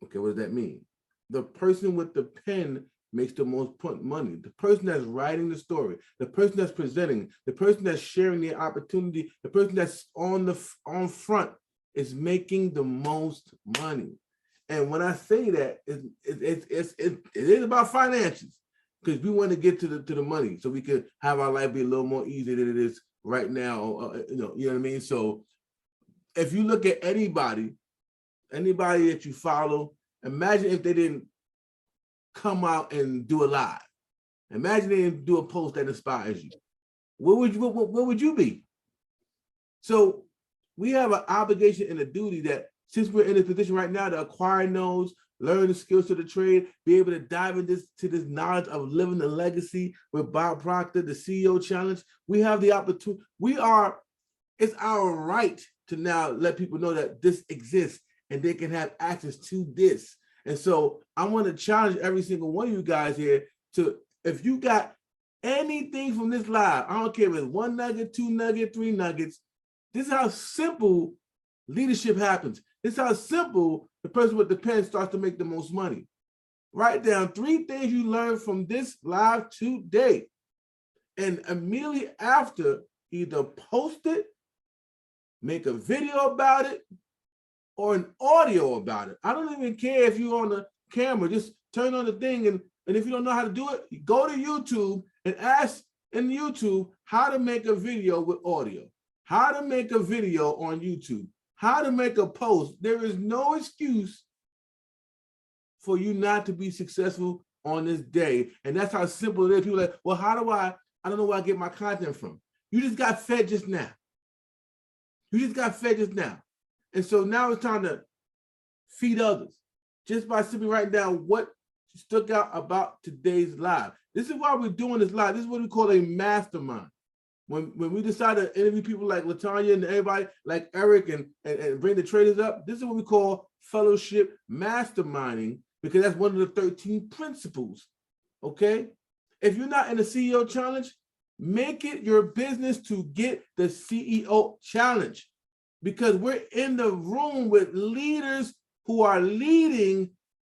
okay, what does that mean? The person with the pen makes the most money. The person that's writing the story, the person that's presenting, the person that's sharing the opportunity, the person that's on front is making the most money. And when I say that, it is about finances, because we want to get to the money so we can have our life be a little more easy than it is right now. You know what I mean? So if you look at anybody that you follow, imagine if they didn't come out and do a live. Imagine they didn't do a post that inspires you. Where would you be? So we have an obligation and a duty that, since we're in a position right now to acquire nodes, learn the skills to the trade, be able to dive into this knowledge of living the legacy with Bob Proctor, the CEO Challenge, we have the opportunity. It's our right to now let people know that this exists and they can have access to this. And so I want to challenge every single one of you guys here to, if you got anything from this live, I don't care if it's 1 nugget, 2 nuggets, 3 nuggets, this is how simple leadership happens. This is how simple the person with the pen starts to make the most money. Write down 3 things you learned from this live today. And immediately after, either post it, make a video about it, or an audio about it. I don't even care if you're on the camera, just turn on the thing. And if you don't know how to do it, you go to YouTube and ask in YouTube how to make a video with audio, how to make a video on YouTube, how to make a post. There is no excuse for you not to be successful on this day. And that's how simple it is. People are like, well, how do I don't know where I get my content from. You just got fed just now. You just got fed just now. And so now it's time to feed others just by simply writing down what stuck out about today's live. This is why we're doing this live. This is what we call a mastermind. When we decide to interview people like Latonya and everybody, like Eric, and bring the traders up, this is what we call fellowship masterminding, because that's one of the 13 principles, okay? If you're not in the CEO challenge, make it your business to get the CEO challenge, because we're in the room with leaders who are leading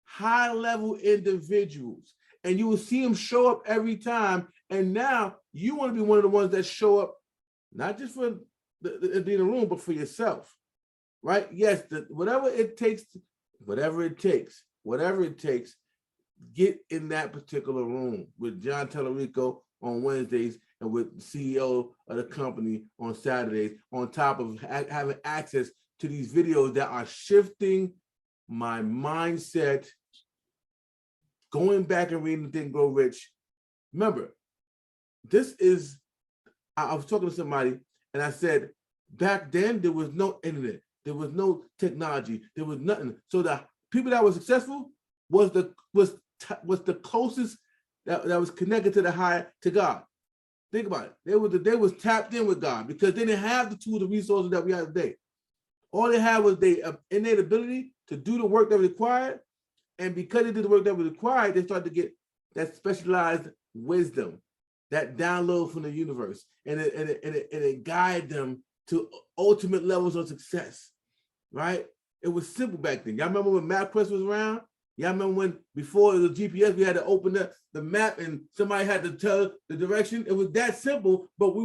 high-level individuals, and you will see them show up every time. And now you want to be one of the ones that show up, not just for being in the room, but for yourself, right? Yes, whatever it takes, get in that particular room with John Tellerico on Wednesdays and with the CEO of the company on Saturdays, on top of having access to these videos that are shifting my mindset, going back and reading Think and Grow Rich. Remember, I was talking to somebody and I said, back then there was no internet, there was no technology, there was nothing. So the people that were successful was the closest that was connected to the higher, to God. Think about it. They was tapped in with God, because they didn't have the tools and resources that we have today. All they had was their innate ability to do the work that was required. And because they did the work that was required, they started to get that specialized wisdom, that download from the universe, and it guided them to ultimate levels of success, right? It was simple back then. Y'all remember when MapQuest was around? Y'all remember when, before the GPS, we had to open the map and somebody had to tell the direction? It was that simple, but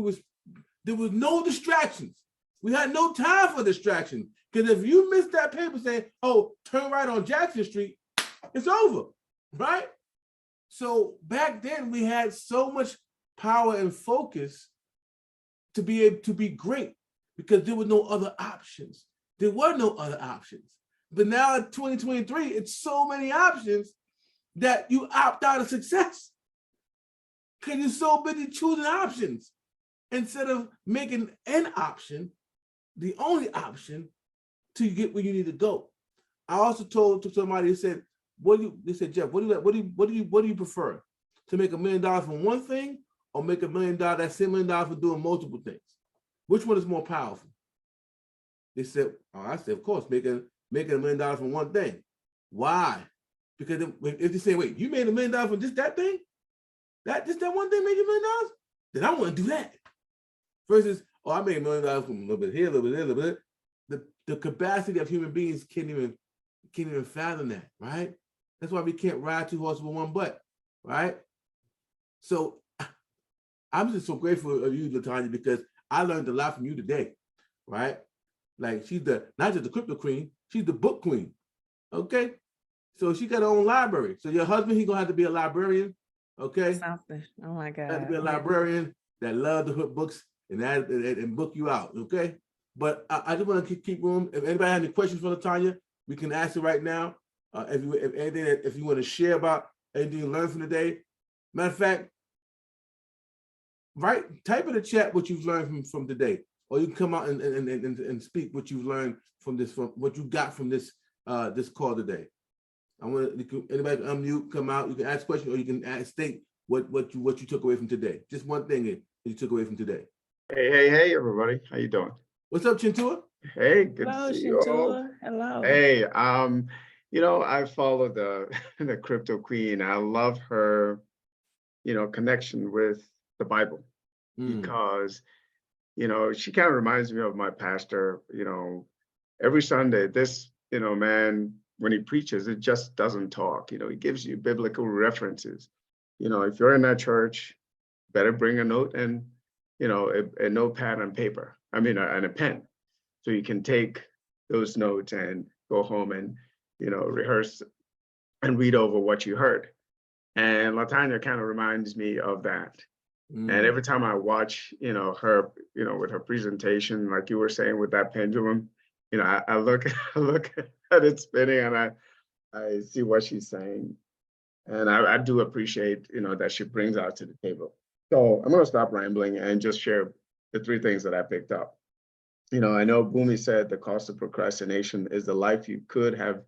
there was no distractions. We had no time for distraction, because if you missed that paper saying, oh, turn right on Jackson Street, it's over, right? So back then we had so much power and focus to be able to be great, because there were no other options. There were no other options. But now in 2023, it's so many options that you opt out of success, because you're so busy choosing options instead of making an option the only option to get where you need to go. I also told to somebody, said, they said, Jeff, what do you prefer? To make $1 million from one thing, or make $1 million, that same $1 million for doing multiple things? Which one is more powerful? They said, I said, of course, making $1 million from one thing. Why? Because if they say, wait, you made $1 million from just that thing? Just that one thing made you $1 million? Then I want to do that. Versus, oh, I made $1 million from a little bit here, a little bit there, a little bit there. The capacity of human beings can't even fathom that, right? That's why we can't ride 2 horses with one butt, right? So I'm just so grateful of you, Latonya, because I learned a lot from you today, right? Like, she's not just the crypto queen, she's the book queen, okay? So she got her own library. So your husband, he's gonna have to be a librarian, okay? Something. Oh my God. Have to be a librarian that loves to put books and book you out, okay? But I just want to keep room. If anybody has any questions for Latonya, we can ask it right now. If you want to share about anything you learned from the day. Matter of fact, type in the chat what you've learned from today, or you can come out and speak what you've learned from what you got from this this call today. Anybody can unmute, come out. You can ask questions, or you can state what you took away from today. Just one thing that you took away from today. Hey, everybody. How you doing? What's up, Chintua? Hey, good Hello, to see you all. Chintua. Hello. Hey, I follow the crypto queen. I love her, connection with the Bible, because, she kind of reminds me of my pastor. Every Sunday, this, man, when he preaches, it just doesn't talk. He gives you biblical references. If you're in that church, better bring a note and, a notepad and paper. And a pen, so you can take those notes and go home and, rehearse and read over what you heard. And Latonya kind of reminds me of that. And every time I watch, her, with her presentation, like you were saying with that pendulum, I look at it spinning, and I see what she's saying. And I do appreciate, that she brings out to the table. So I'm going to stop rambling and just share the 3 things that I picked up. I know Bumi said the cost of procrastination is the life you could have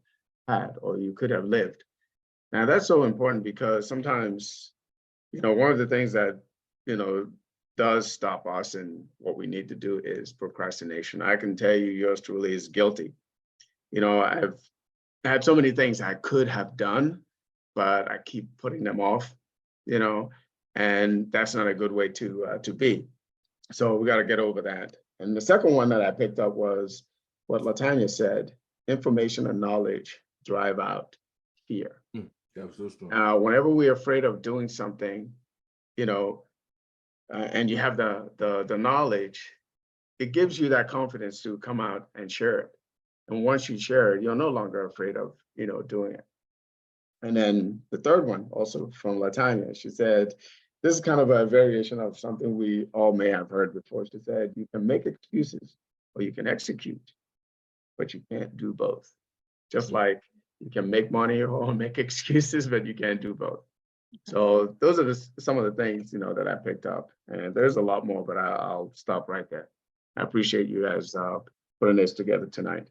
had or you could have lived. Now that's so important because sometimes, one of the things that, does stop us in what we need to do is procrastination. I can tell you yours truly is guilty. I've had so many things I could have done, but I keep putting them off, and that's not a good way to be. So we got to get over that. And the second one that I picked up was what Latonya said: information and knowledge drive out fear. That was so strong. Whenever we're afraid of doing something, and you have the knowledge, it gives you that confidence to come out and share it. And once you share it, you're no longer afraid of, doing it. And then the third one, also from Latonya, she said, this is kind of a variation of something we all may have heard before. She said, you can make excuses or you can execute, but you can't do both. Just like you can make money or make excuses, but you can't do both. So those are some of the things, that I picked up. And there's a lot more, but I'll stop right there. I appreciate you guys putting this together tonight.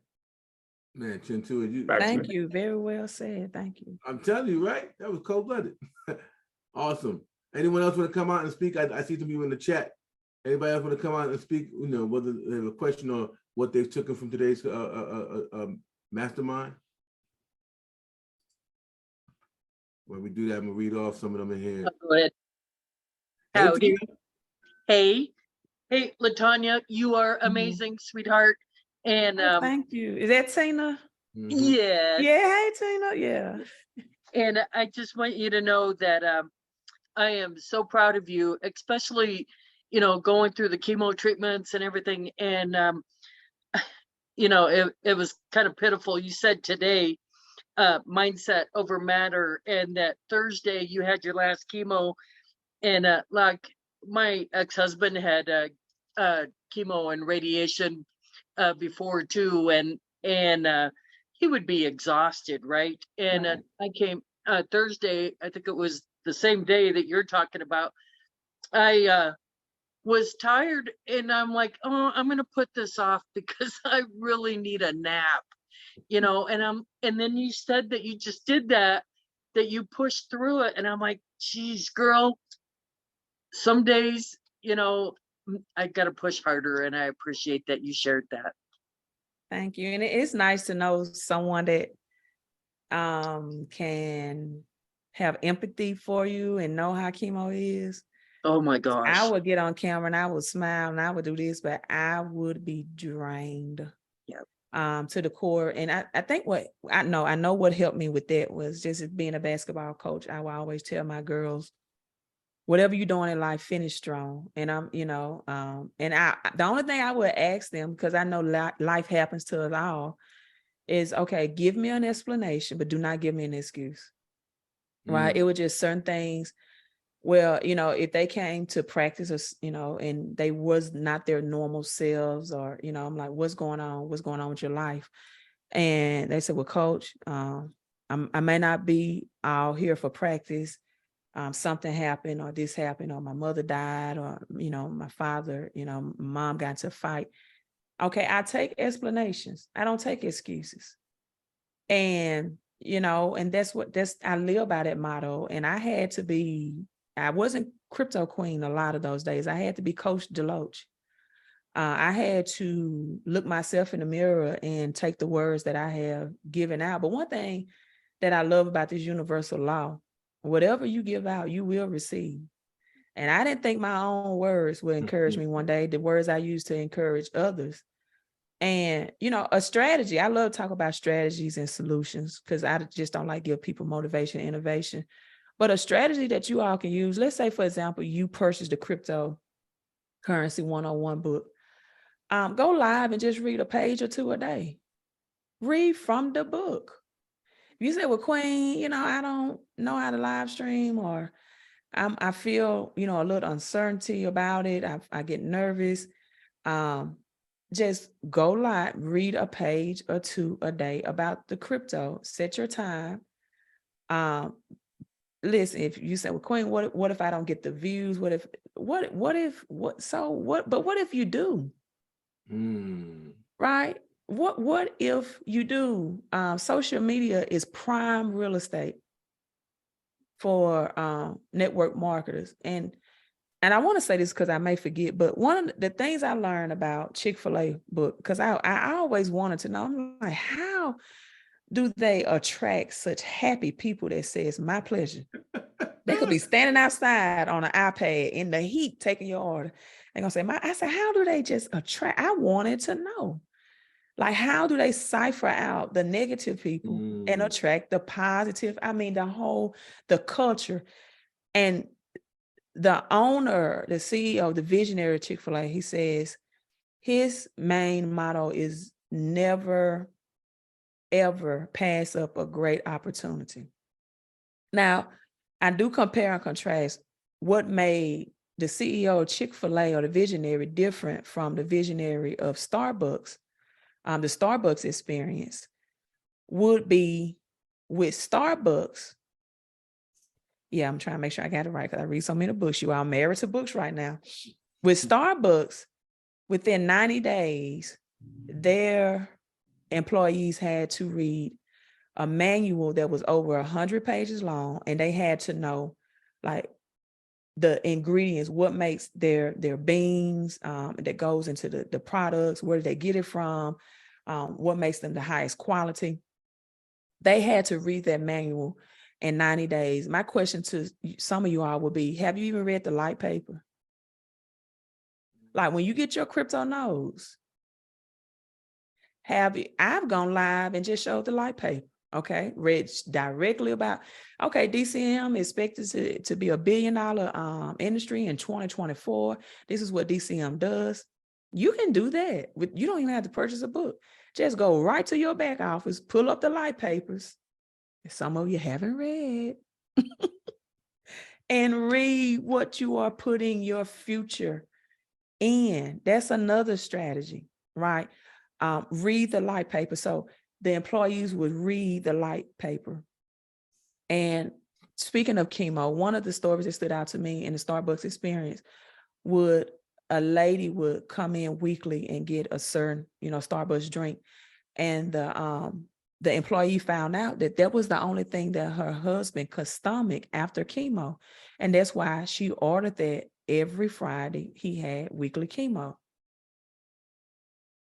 Man, Chintu, you. Thank you. Very well said. Thank you. I'm telling you, right? That was cold-blooded. Awesome. Anyone else want to come out and speak? I see some people in the chat. Anybody else want to come out and speak? Whether they have a question or what they've taken from today's mastermind. When we do that, I'm gonna read off some of them in here. Go ahead. Howdy. Hey, Latonya, you are amazing, sweetheart. And thank you. Is that Tina? Yeah. Yeah, hey Tina. Yeah. And I just want you to know that I am so proud of you, especially, going through the chemo treatments and everything. And it was kind of pitiful. You said today, mindset over matter, and that Thursday you had your last chemo, and like my ex-husband had chemo and radiation before too, and he would be exhausted, right? And Right. I came Thursday, I think it was the same day that you're talking about. I was tired, and I'm like, oh, I'm gonna put this off because I really need a nap. And then you said that you just did that you pushed through it. And I'm like, geez, girl, some days, I got to push harder. And I appreciate that you shared that. Thank you. And it's nice to know someone that can have empathy for you and know how chemo is. Oh my I gosh. would get on camera and I would smile and I would do this, but I would be drained. Yep. To the core. And I think what I know what helped me with that was just being a basketball coach. I will always tell my girls, whatever you're doing in life, finish strong. And I'm, and the only thing I would ask them, because I know life happens to us all, is okay, give me an explanation, but do not give me an excuse. Right. It was just certain things. Well, if they came to practice, and they was not their normal selves, or, I'm like, what's going on? What's going on with your life? And they said, well, coach, I may not be out here for practice. Something happened, or this happened, or my mother died, or, my father, mom got into a fight. Okay. I take explanations. I don't take excuses. And, and I live by that motto. And I wasn't crypto queen a lot of those days. I had to be Coach Deloach. I had to look myself in the mirror and take the words that I have given out. But one thing that I love about this universal law, whatever you give out, you will receive. And I didn't think my own words would encourage me one day, the words I used to encourage others. And, a strategy, I love to talk about strategies and solutions because I just don't like give people motivation, innovation. But a strategy that you all can use, let's say, for example, you purchased the Cryptocurrency 101 book. Go live and just read a page or two a day. Read from the book. If you say, well, Queen, I don't know how to live stream, or I feel, a little uncertainty about it. I get nervous. Just go live, read a page or two a day about the crypto. Set your time. Listen, if you say, well, Queen, what if I don't get the views? What if you do? Right? What if you do? Social media is prime real estate. for network marketers. And I want to say this because I may forget, but one of the things I learned about Chick-fil-A book, because I always wanted to know, I'm like, how do they attract such happy people that says, my pleasure? They could be standing outside on an iPad in the heat taking your order. They're going to say, I said, how do they just attract? I wanted to know. Like, how do they cipher out the negative people and attract the positive? I mean, the culture. And the owner, the CEO, the visionary of Chick-fil-A, he says his main motto is never, ever pass up a great opportunity. Now, I do compare and contrast what made the CEO of Chick-fil-A or the visionary different from the visionary of Starbucks. The Starbucks experience would be with Starbucks. Yeah, I'm trying to make sure I got it right because I read so many books. You are married to books right now. With Starbucks, within 90 days, their employees had to read a manual that was over 100 pages long, and they had to know like the ingredients, what makes their beans that goes into the products, where do they get it from, what makes them the highest quality. They had to read that manual in 90 days. My question to some of you all would be, have you even read the light paper? Like when you get your crypto nodes, I've gone live and just showed the light paper. Okay, read directly about, okay, DCM is expected to be $1 billion industry in 2024. This is what DCM does. You can do that. You don't even have to purchase a book. Just go right to your back office, pull up the light papers. Some of you haven't read. And read what you are putting your future in. That's another strategy, right? Read the light paper. So the employees would read the light paper. And speaking of chemo, one of the stories that stood out to me in the Starbucks experience a lady would come in weekly and get a certain, Starbucks drink. And the employee found out that was the only thing that her husband could stomach after chemo. And that's why she ordered that every Friday he had weekly chemo.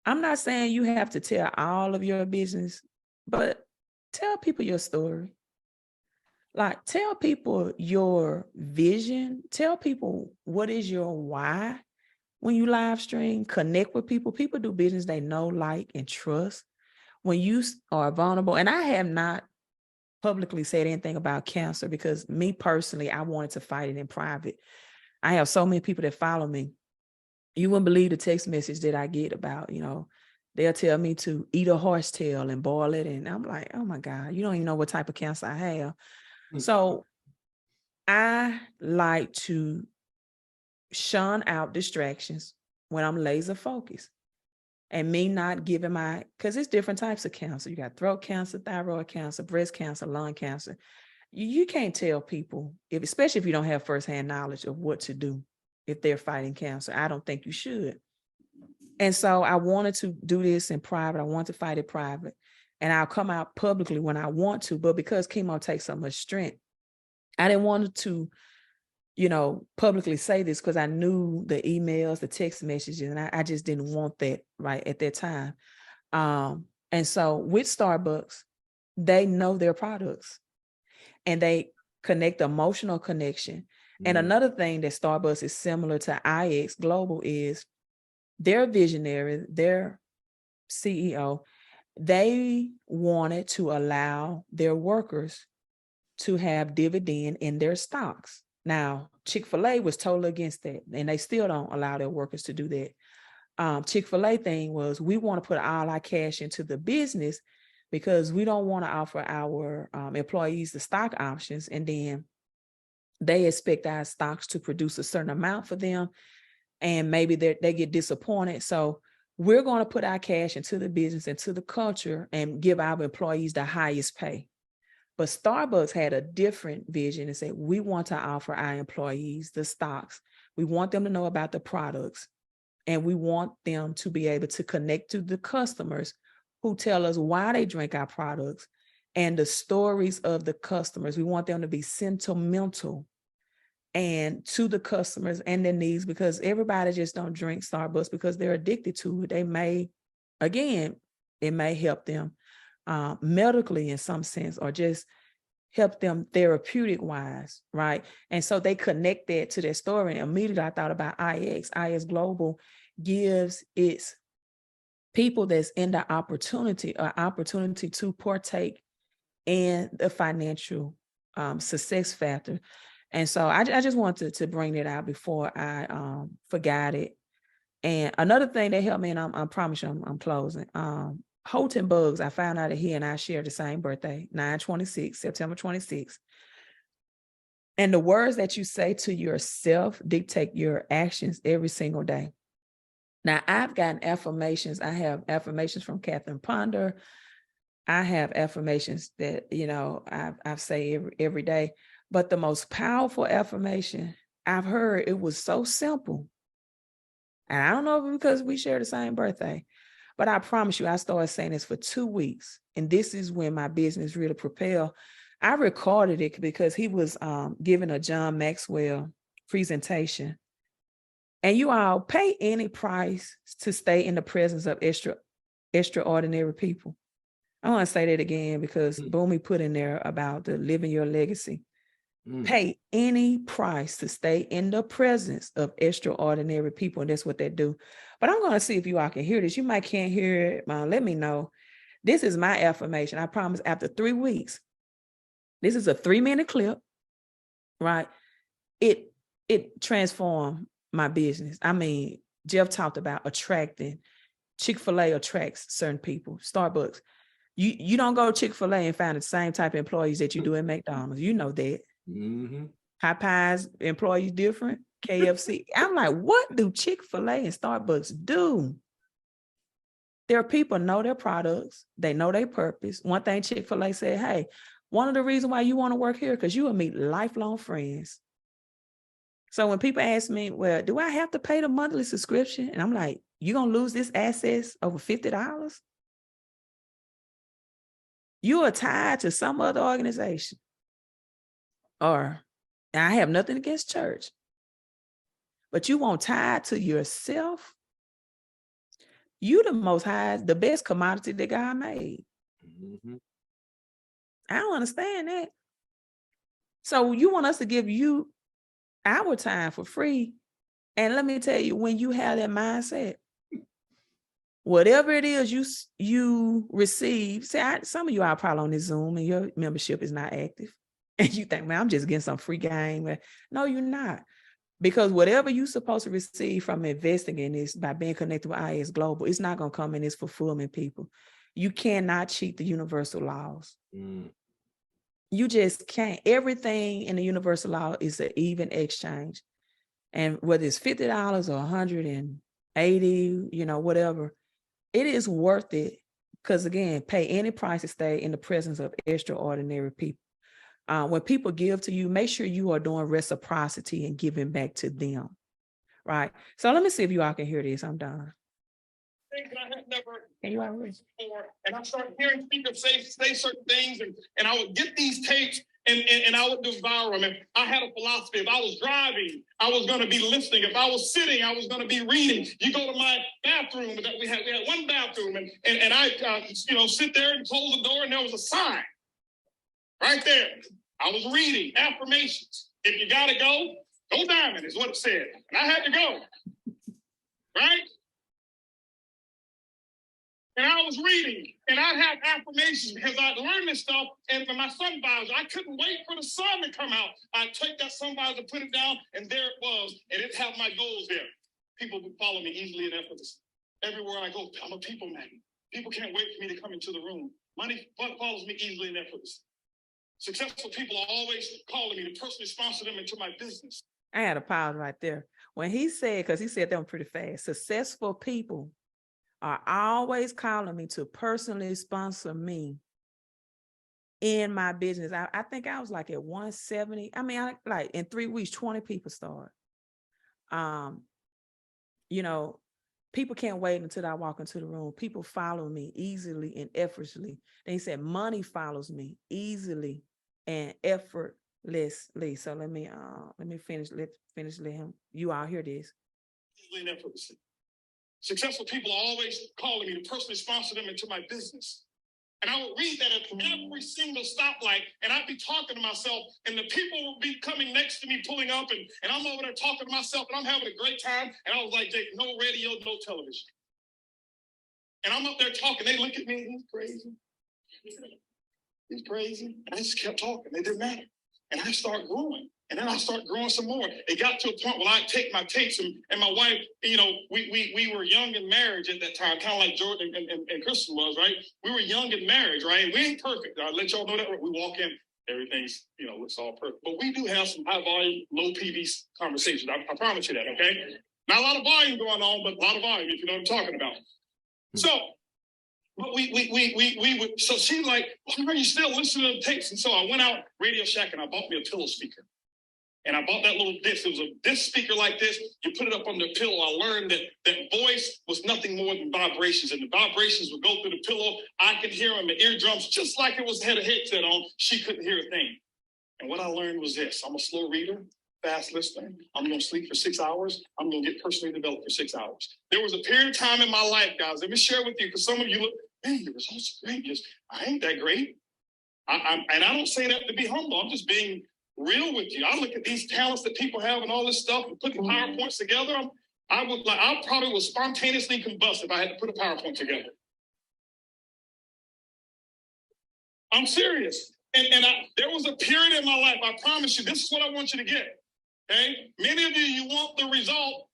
I'm not saying you have to tell all of your business, but tell people your story. Like, tell people your vision. Tell people what is your why when you live stream. Connect with people. People do business they know, like, and trust. When you are vulnerable, and I have not publicly said anything about cancer because me personally, I wanted to fight it in private. I have so many people that follow me. You wouldn't believe the text message that I get about, they'll tell me to eat a horsetail and boil it. And I'm like, oh my God, you don't even know what type of cancer I have. Mm-hmm. So I like to shun out distractions when I'm laser focused. And me not giving because it's different types of cancer. You got throat cancer, thyroid cancer, breast cancer, lung cancer. You can't tell people, especially if you don't have firsthand knowledge of what to do if they're fighting cancer. I don't think you should. And so I wanted to do this in private. I want to fight it private. And I'll come out publicly when I want to. But because chemo takes so much strength, I didn't want to, publicly say this because I knew the emails, the text messages, and I just didn't want that right at that time. And so with Starbucks, they know their products and they connect emotional connection. And another thing that Starbucks is similar to IX Global is their visionary, their CEO, they wanted to allow their workers to have dividend in their stocks. Now, Chick-fil-A was totally against that, and they still don't allow their workers to do that. Chick-fil-A thing was, we want to put all our cash into the business because we don't want to offer our employees the stock options, and then they expect our stocks to produce a certain amount for them, and maybe they get disappointed. So we're going to put our cash into the business, into the culture, and give our employees the highest pay. But Starbucks had a different vision and said, we want to offer our employees the stocks. We want them to know about the products, and we want them to be able to connect to the customers who tell us why they drink our products and the stories of the customers. We want them to be sentimental and to the customers and their needs, because everybody just don't drink Starbucks because they're addicted to it. They may, again, it may help them medically in some sense, or just help them therapeutic wise, right? And so they connect that to their story. And immediately I thought about IX. IX Global gives its people that's in the opportunity to partake in the financial success factor. And so I just wanted to bring that out before I forgot it. And another thing that helped me, and I promise you I'm closing. Holton Bugs, I found out that he and I share the same birthday, 9/26, September 26. And the words that you say to yourself dictate your actions every single day. Now, I've gotten affirmations. I have affirmations from Catherine Ponder. I have affirmations that, I say every day. But the most powerful affirmation I've heard, it was so simple. And I don't know if it's because we share the same birthday, but I promise you, I started saying this for 2 weeks. And this is when my business really propelled. I recorded it because he was giving a John Maxwell presentation. And you all pay any price to stay in the presence of extraordinary people. I want to say that again because Boomy put in there about the living your legacy. Pay any price to stay in the presence of extraordinary people. And that's what they do. But I'm going to see if you all can hear this. You might can't hear it. Let me know. This is my affirmation. I promise after 3 weeks, this is a 3-minute clip, right? It transformed my business. I mean, Jeff talked about attracting. Chick-fil-A attracts certain people. Starbucks. You don't go to Chick-fil-A and find the same type of employees that you do at McDonald's. You know that. Mm-hmm. Popeyes employees different. KFC. I'm like, what do Chick-fil-A and Starbucks do? Their people know their products. They know their purpose. One thing Chick-fil-A said, hey, one of the reasons why you want to work here, because you will meet lifelong friends. So when people ask me, well, do I have to pay the monthly subscription? And I'm like, you're going to lose this access over $50? You are tied to some other organization. Or, and I have nothing against church, but you won't tie to yourself. You the most high, the best commodity that God made. Mm-hmm. I don't understand that. So you want us to give you our time for free. And let me tell you, when you have that mindset, whatever it is you receive, some of you are probably on this Zoom and your membership is not active. And you think, man, I'm just getting some free game. No, you're not. Because whatever you're supposed to receive from investing in this by being connected with IS Global, it's not going to come in this fulfillment, people. You cannot cheat the universal laws. You just can't. Everything in the universal law is an even exchange. And whether it's $50 or 180, whatever, it is worth it. Because again, pay any price to stay in the presence of extraordinary people. When people give to you, make sure you are doing reciprocity and giving back to them, right? So let me see if you all can hear this. I'm done. Things that I had never Can you all hear? before, and I started hearing speakers say certain things, and I would get these tapes and I would devour them. And I had a philosophy: if I was driving, I was going to be listening. If I was sitting, I was going to be reading. You go to my bathroom that we had one bathroom, and I sit there and close the door, and there was a sign right there. I was reading affirmations. If you gotta go diamond is what it said. And I had to go. Right? And I was reading, and I'd have affirmations because I'd learned this stuff. And for my sun visor, I couldn't wait for the sun to come out. I'd take that sun visor, put it down, and there it was. And it'd have my goals there. People would follow me easily and effortlessly. Everywhere I go, I'm a people magnet. People can't wait for me to come into the room. Money follows me easily and effortlessly. Successful people are always calling me to personally sponsor them into my business. I had a pause right there. When he said, because he said that one pretty fast, successful people are always calling me to personally sponsor me in my business. I think I was like at 170. I mean, like in 3 weeks, 20 people started. People can't wait until I walk into the room. People follow me easily and effortlessly. They said money follows me easily and effortlessly. So let me finish. Let's finish. Let him. You all hear this. Easily and effortlessly. Successful people are always calling me to personally sponsor them into my business. And I would read that at every single stoplight, and I'd be talking to myself, and the people would be coming next to me, pulling up, and I'm over there talking to myself, and I'm having a great time. And I was like, Jake, no radio, no television. And I'm up there talking. They look at me, he's crazy. He's crazy. And I just kept talking. It didn't matter. And I start growing. And then I start growing some more. It got to a point where I take my tapes, and my wife, you know, we were young in marriage at that time, kind of like Jordan and Kristen was, right? We were young in marriage, right? We ain't perfect. I'll let y'all know that. We walk in, everything's, you know, looks all perfect. But we do have some high volume, low PV conversations. I promise you that, okay? Not a lot of volume going on, but a lot of volume, if you know what I'm talking about. So, but we would, so she's like, why are you still listening to the tapes? And so I went out Radio Shack and I bought me a pillow speaker. And I bought that little disc. It was a disc speaker like this. You put it up on the pillow. I learned that voice was nothing more than vibrations. And the vibrations would go through the pillow. I could hear them in the eardrums just like it was had a headset on. She couldn't hear a thing. And what I learned was this. I'm a slow reader, fast listener. I'm going to sleep for 6 hours. I'm going to get personally developed for 6 hours. There was a period of time in my life, guys. Let me share with you, because some of you look, man, your results are great. Just, I ain't that great. And I don't say that to be humble. I'm just being real with you. I look at these talents that people have and all this stuff and putting PowerPoints together. I probably would spontaneously combust if I had to put a PowerPoint together. I'm serious. And there was a period in my life, I promise you, this is what I want you to get. Okay? Many of you want the result.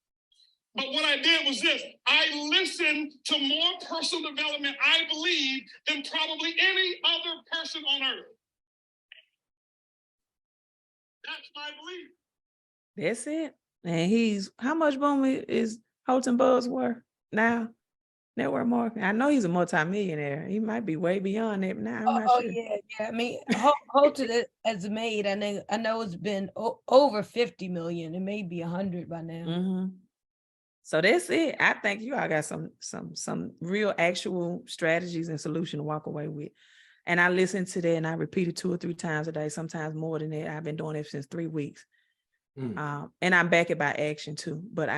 But what I did was this. I listened to more personal development, I believe, than probably any other person on earth. That's my belief. That's it. And how much boom is Holton Buzz worth now? Network marketing. I know he's a multimillionaire. He might be way beyond that now. I'm not sure. Yeah. I mean, Holton has made, I know it's been over 50 million. It may be 100 by now. Mm-hmm. So that's it. I think you all got some real actual strategies and solution to walk away with. And I listened to that and I repeated 2 or 3 times a day, sometimes more than that. I've been doing it since 3 weeks. And I'm back it by action too. But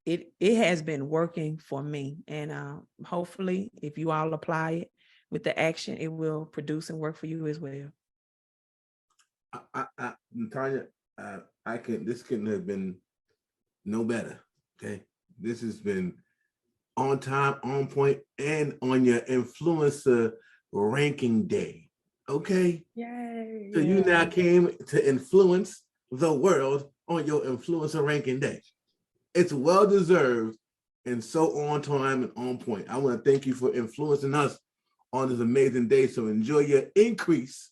it has been working for me. And hopefully if you all apply it with the action, it will produce and work for you as well. Latonya, this couldn't have been no better. Okay. This has been on time, on point, and on your influencer ranking day. Okay. Yay. So you now came to influence the world on your influencer ranking day. It's well deserved and so on time and on point. I want to thank you for influencing us on this amazing day. So enjoy your increase.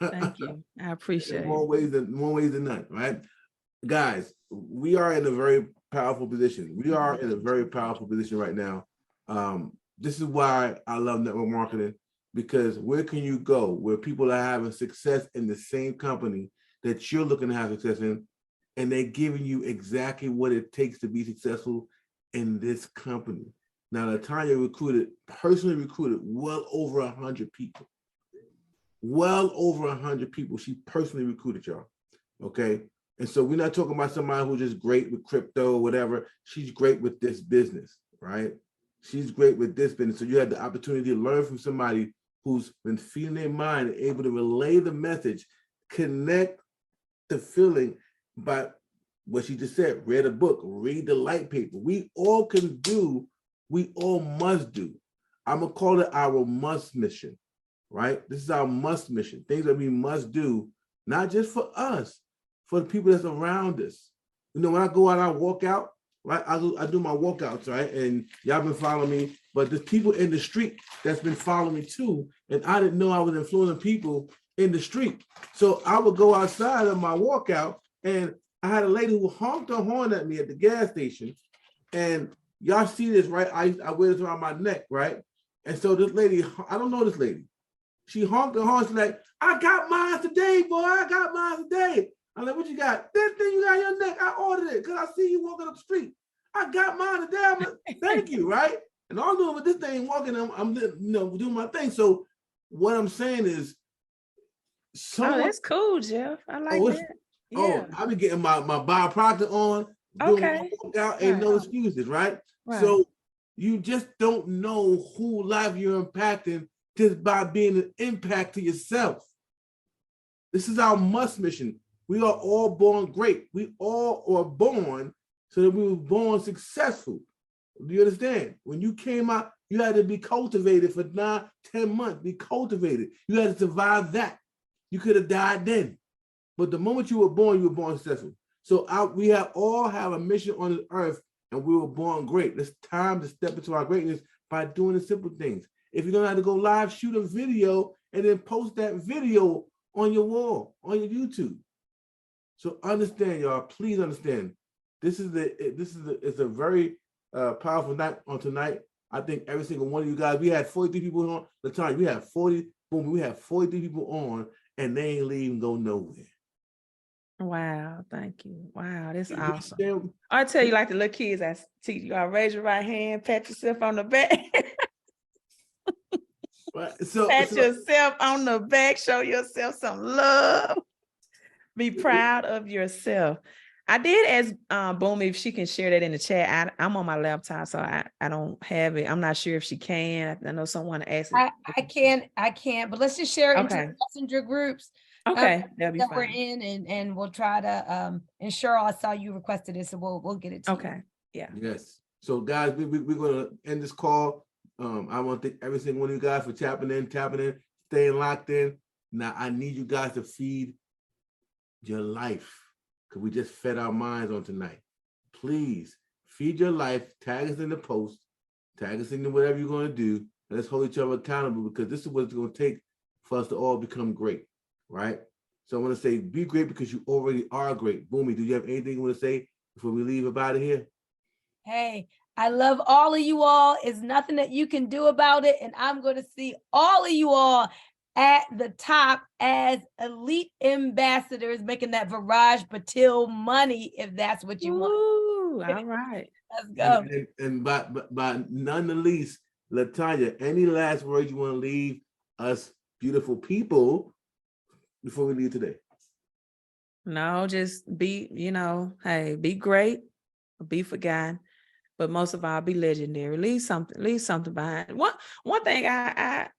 Thank you. I appreciate it. More ways than none, right? Guys, we are in a very powerful position. We are in a very powerful position right now. This is why I love network marketing, because where can you go where people are having success in the same company that you're looking to have success in, and they're giving you exactly what it takes to be successful in this company. Now, Latonya personally recruited well over 100 people. Well over 100 people she personally recruited, y'all. Okay. And so we're not talking about somebody who's just great with crypto or whatever. She's great with this business, right? She's great with this business. So you had the opportunity to learn from somebody who's been feeding their mind and able to relay the message, connect the feeling by what she just said, read a book, read the light paper. We all can do, we all must do. I'm gonna call it our must mission, right? This is our must mission, things that we must do, not just for us, for the people that's around us. You know, when I go out, I walk out, right? I do my walkouts, right? And y'all been following me, but there's people in the street that's been following me too. And I didn't know I was influencing people in the street. So I would go outside of my walkout, and I had a lady who honked her horn at me at the gas station. And y'all see this, right? I wear this around my neck, right? And so this lady, I don't know this lady. She honked her horn. She's like, I got mine today, boy. I got mine today. I'm like, what you got? That thing you got on your neck, I ordered it because I see you walking up the street. I got mine today. Thank you, right? And all I'm doing with this thing, walking, I'm doing my thing. So what I'm saying is, Oh, that's cool, Jeff. I like that. Yeah. I've been getting my bioproctor on, doing my workout, and no excuses, right? So you just don't know who life you're impacting just by being an impact to yourself. This is our must mission. We are all born great. We all are born so that we were born successful. Do you understand? When you came out, you had to be cultivated for 9, 10 months, be cultivated. You had to survive that. You could have died then. But the moment you were born successful. So we all have a mission on this earth, and we were born great. It's time to step into our greatness by doing the simple things. If you're gonna have to go live, shoot a video and then post that video on your wall, on your YouTube. So understand, y'all. Please understand. It's a very powerful night on tonight. I think every single one of you guys. We had 43 people on the time. We had 43 people on, and they ain't leaving, go nowhere. Wow, thank you. Wow, that's awesome. I tell you, like the little kids, I teach you, raise your right hand, pat yourself on the back. Pat yourself on the back, show yourself some love. Be proud of yourself. I did ask Boom if she can share that in the chat. I'm on my laptop, so I don't have it. I'm not sure if she can. I know someone asked. I can, but let's just share it into messenger groups. Okay, that'll be that fine. We're in, and we'll try to and Cheryl, I saw you requested it, so we'll get it to you. Yeah. Yes. So guys, we're gonna end this call. I want to thank every single one of you guys for tapping in, staying locked in. Now I need you guys to feed your life, because we just fed our minds on tonight. Please feed your life. Tag us in the post. Tag us in whatever you're going to do. And let's hold each other accountable, because this is what it's going to take for us to all become great, right? So I want to say, be great because you already are great. Boomy, do you have anything you want to say before we leave about it here? Hey, I love all of you all. It's nothing that you can do about it. And I'm going to see all of you all at the top as elite ambassadors, making that Viraj Patil money, if that's what you want. All right. Let's go. And by none the least, Latonya, any last words you want to leave us beautiful people before we leave today? No, just be, hey, be great, be forgotten, but most of all, be legendary. Leave something behind. One thing I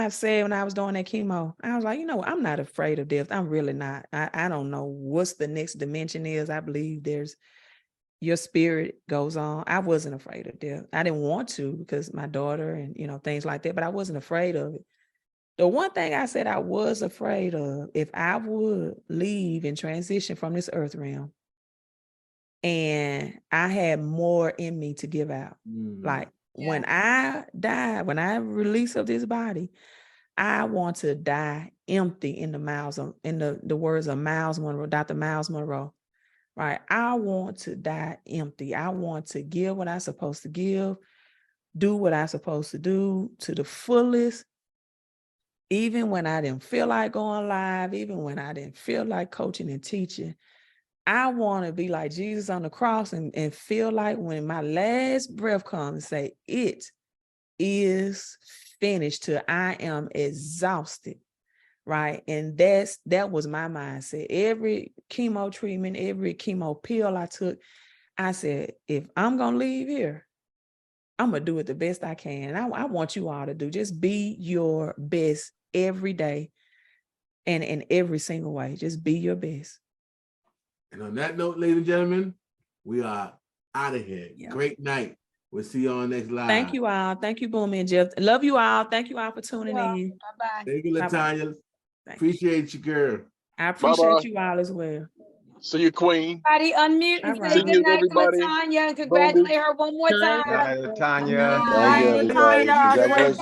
said when I was doing that chemo, I was like, I'm not afraid of death. I'm really not. I don't know what's the next dimension is. I believe your spirit goes on. I wasn't afraid of death. I didn't want to, because my daughter and, things like that, but I wasn't afraid of it. The one thing I said I was afraid of, if I would leave and transition from this earth realm and I had more in me to give out, like, when I die, when I release of this body, I want to die empty in the words of Miles Monroe, Dr. Miles Monroe, right? I want to die empty. I want to give what I'm supposed to give, do what I'm supposed to do to the fullest, even when I didn't feel like going live, even when I didn't feel like coaching and teaching. I want to be like Jesus on the cross and feel like when my last breath comes and say, it is finished, till I am exhausted, right? And that was my mindset. Every chemo treatment, every chemo pill I took, I said, if I'm going to leave here, I'm going to do it the best I can. And I want you all to do, just be your best every day and in every single way. Just be your best. And on that note, ladies and gentlemen, we are out of here. Yeah. Great night. We'll see you on next live. Thank you all. Thank you, Boom and Jeff. Love you all. Thank you all for tuning in. Bye-bye. Thank you, Latonya. Appreciate you, girl. I appreciate you all as well. See you, Queen. Everybody unmute and say good night to Latonya, and congratulate her one more time. Latonya. Congratulations.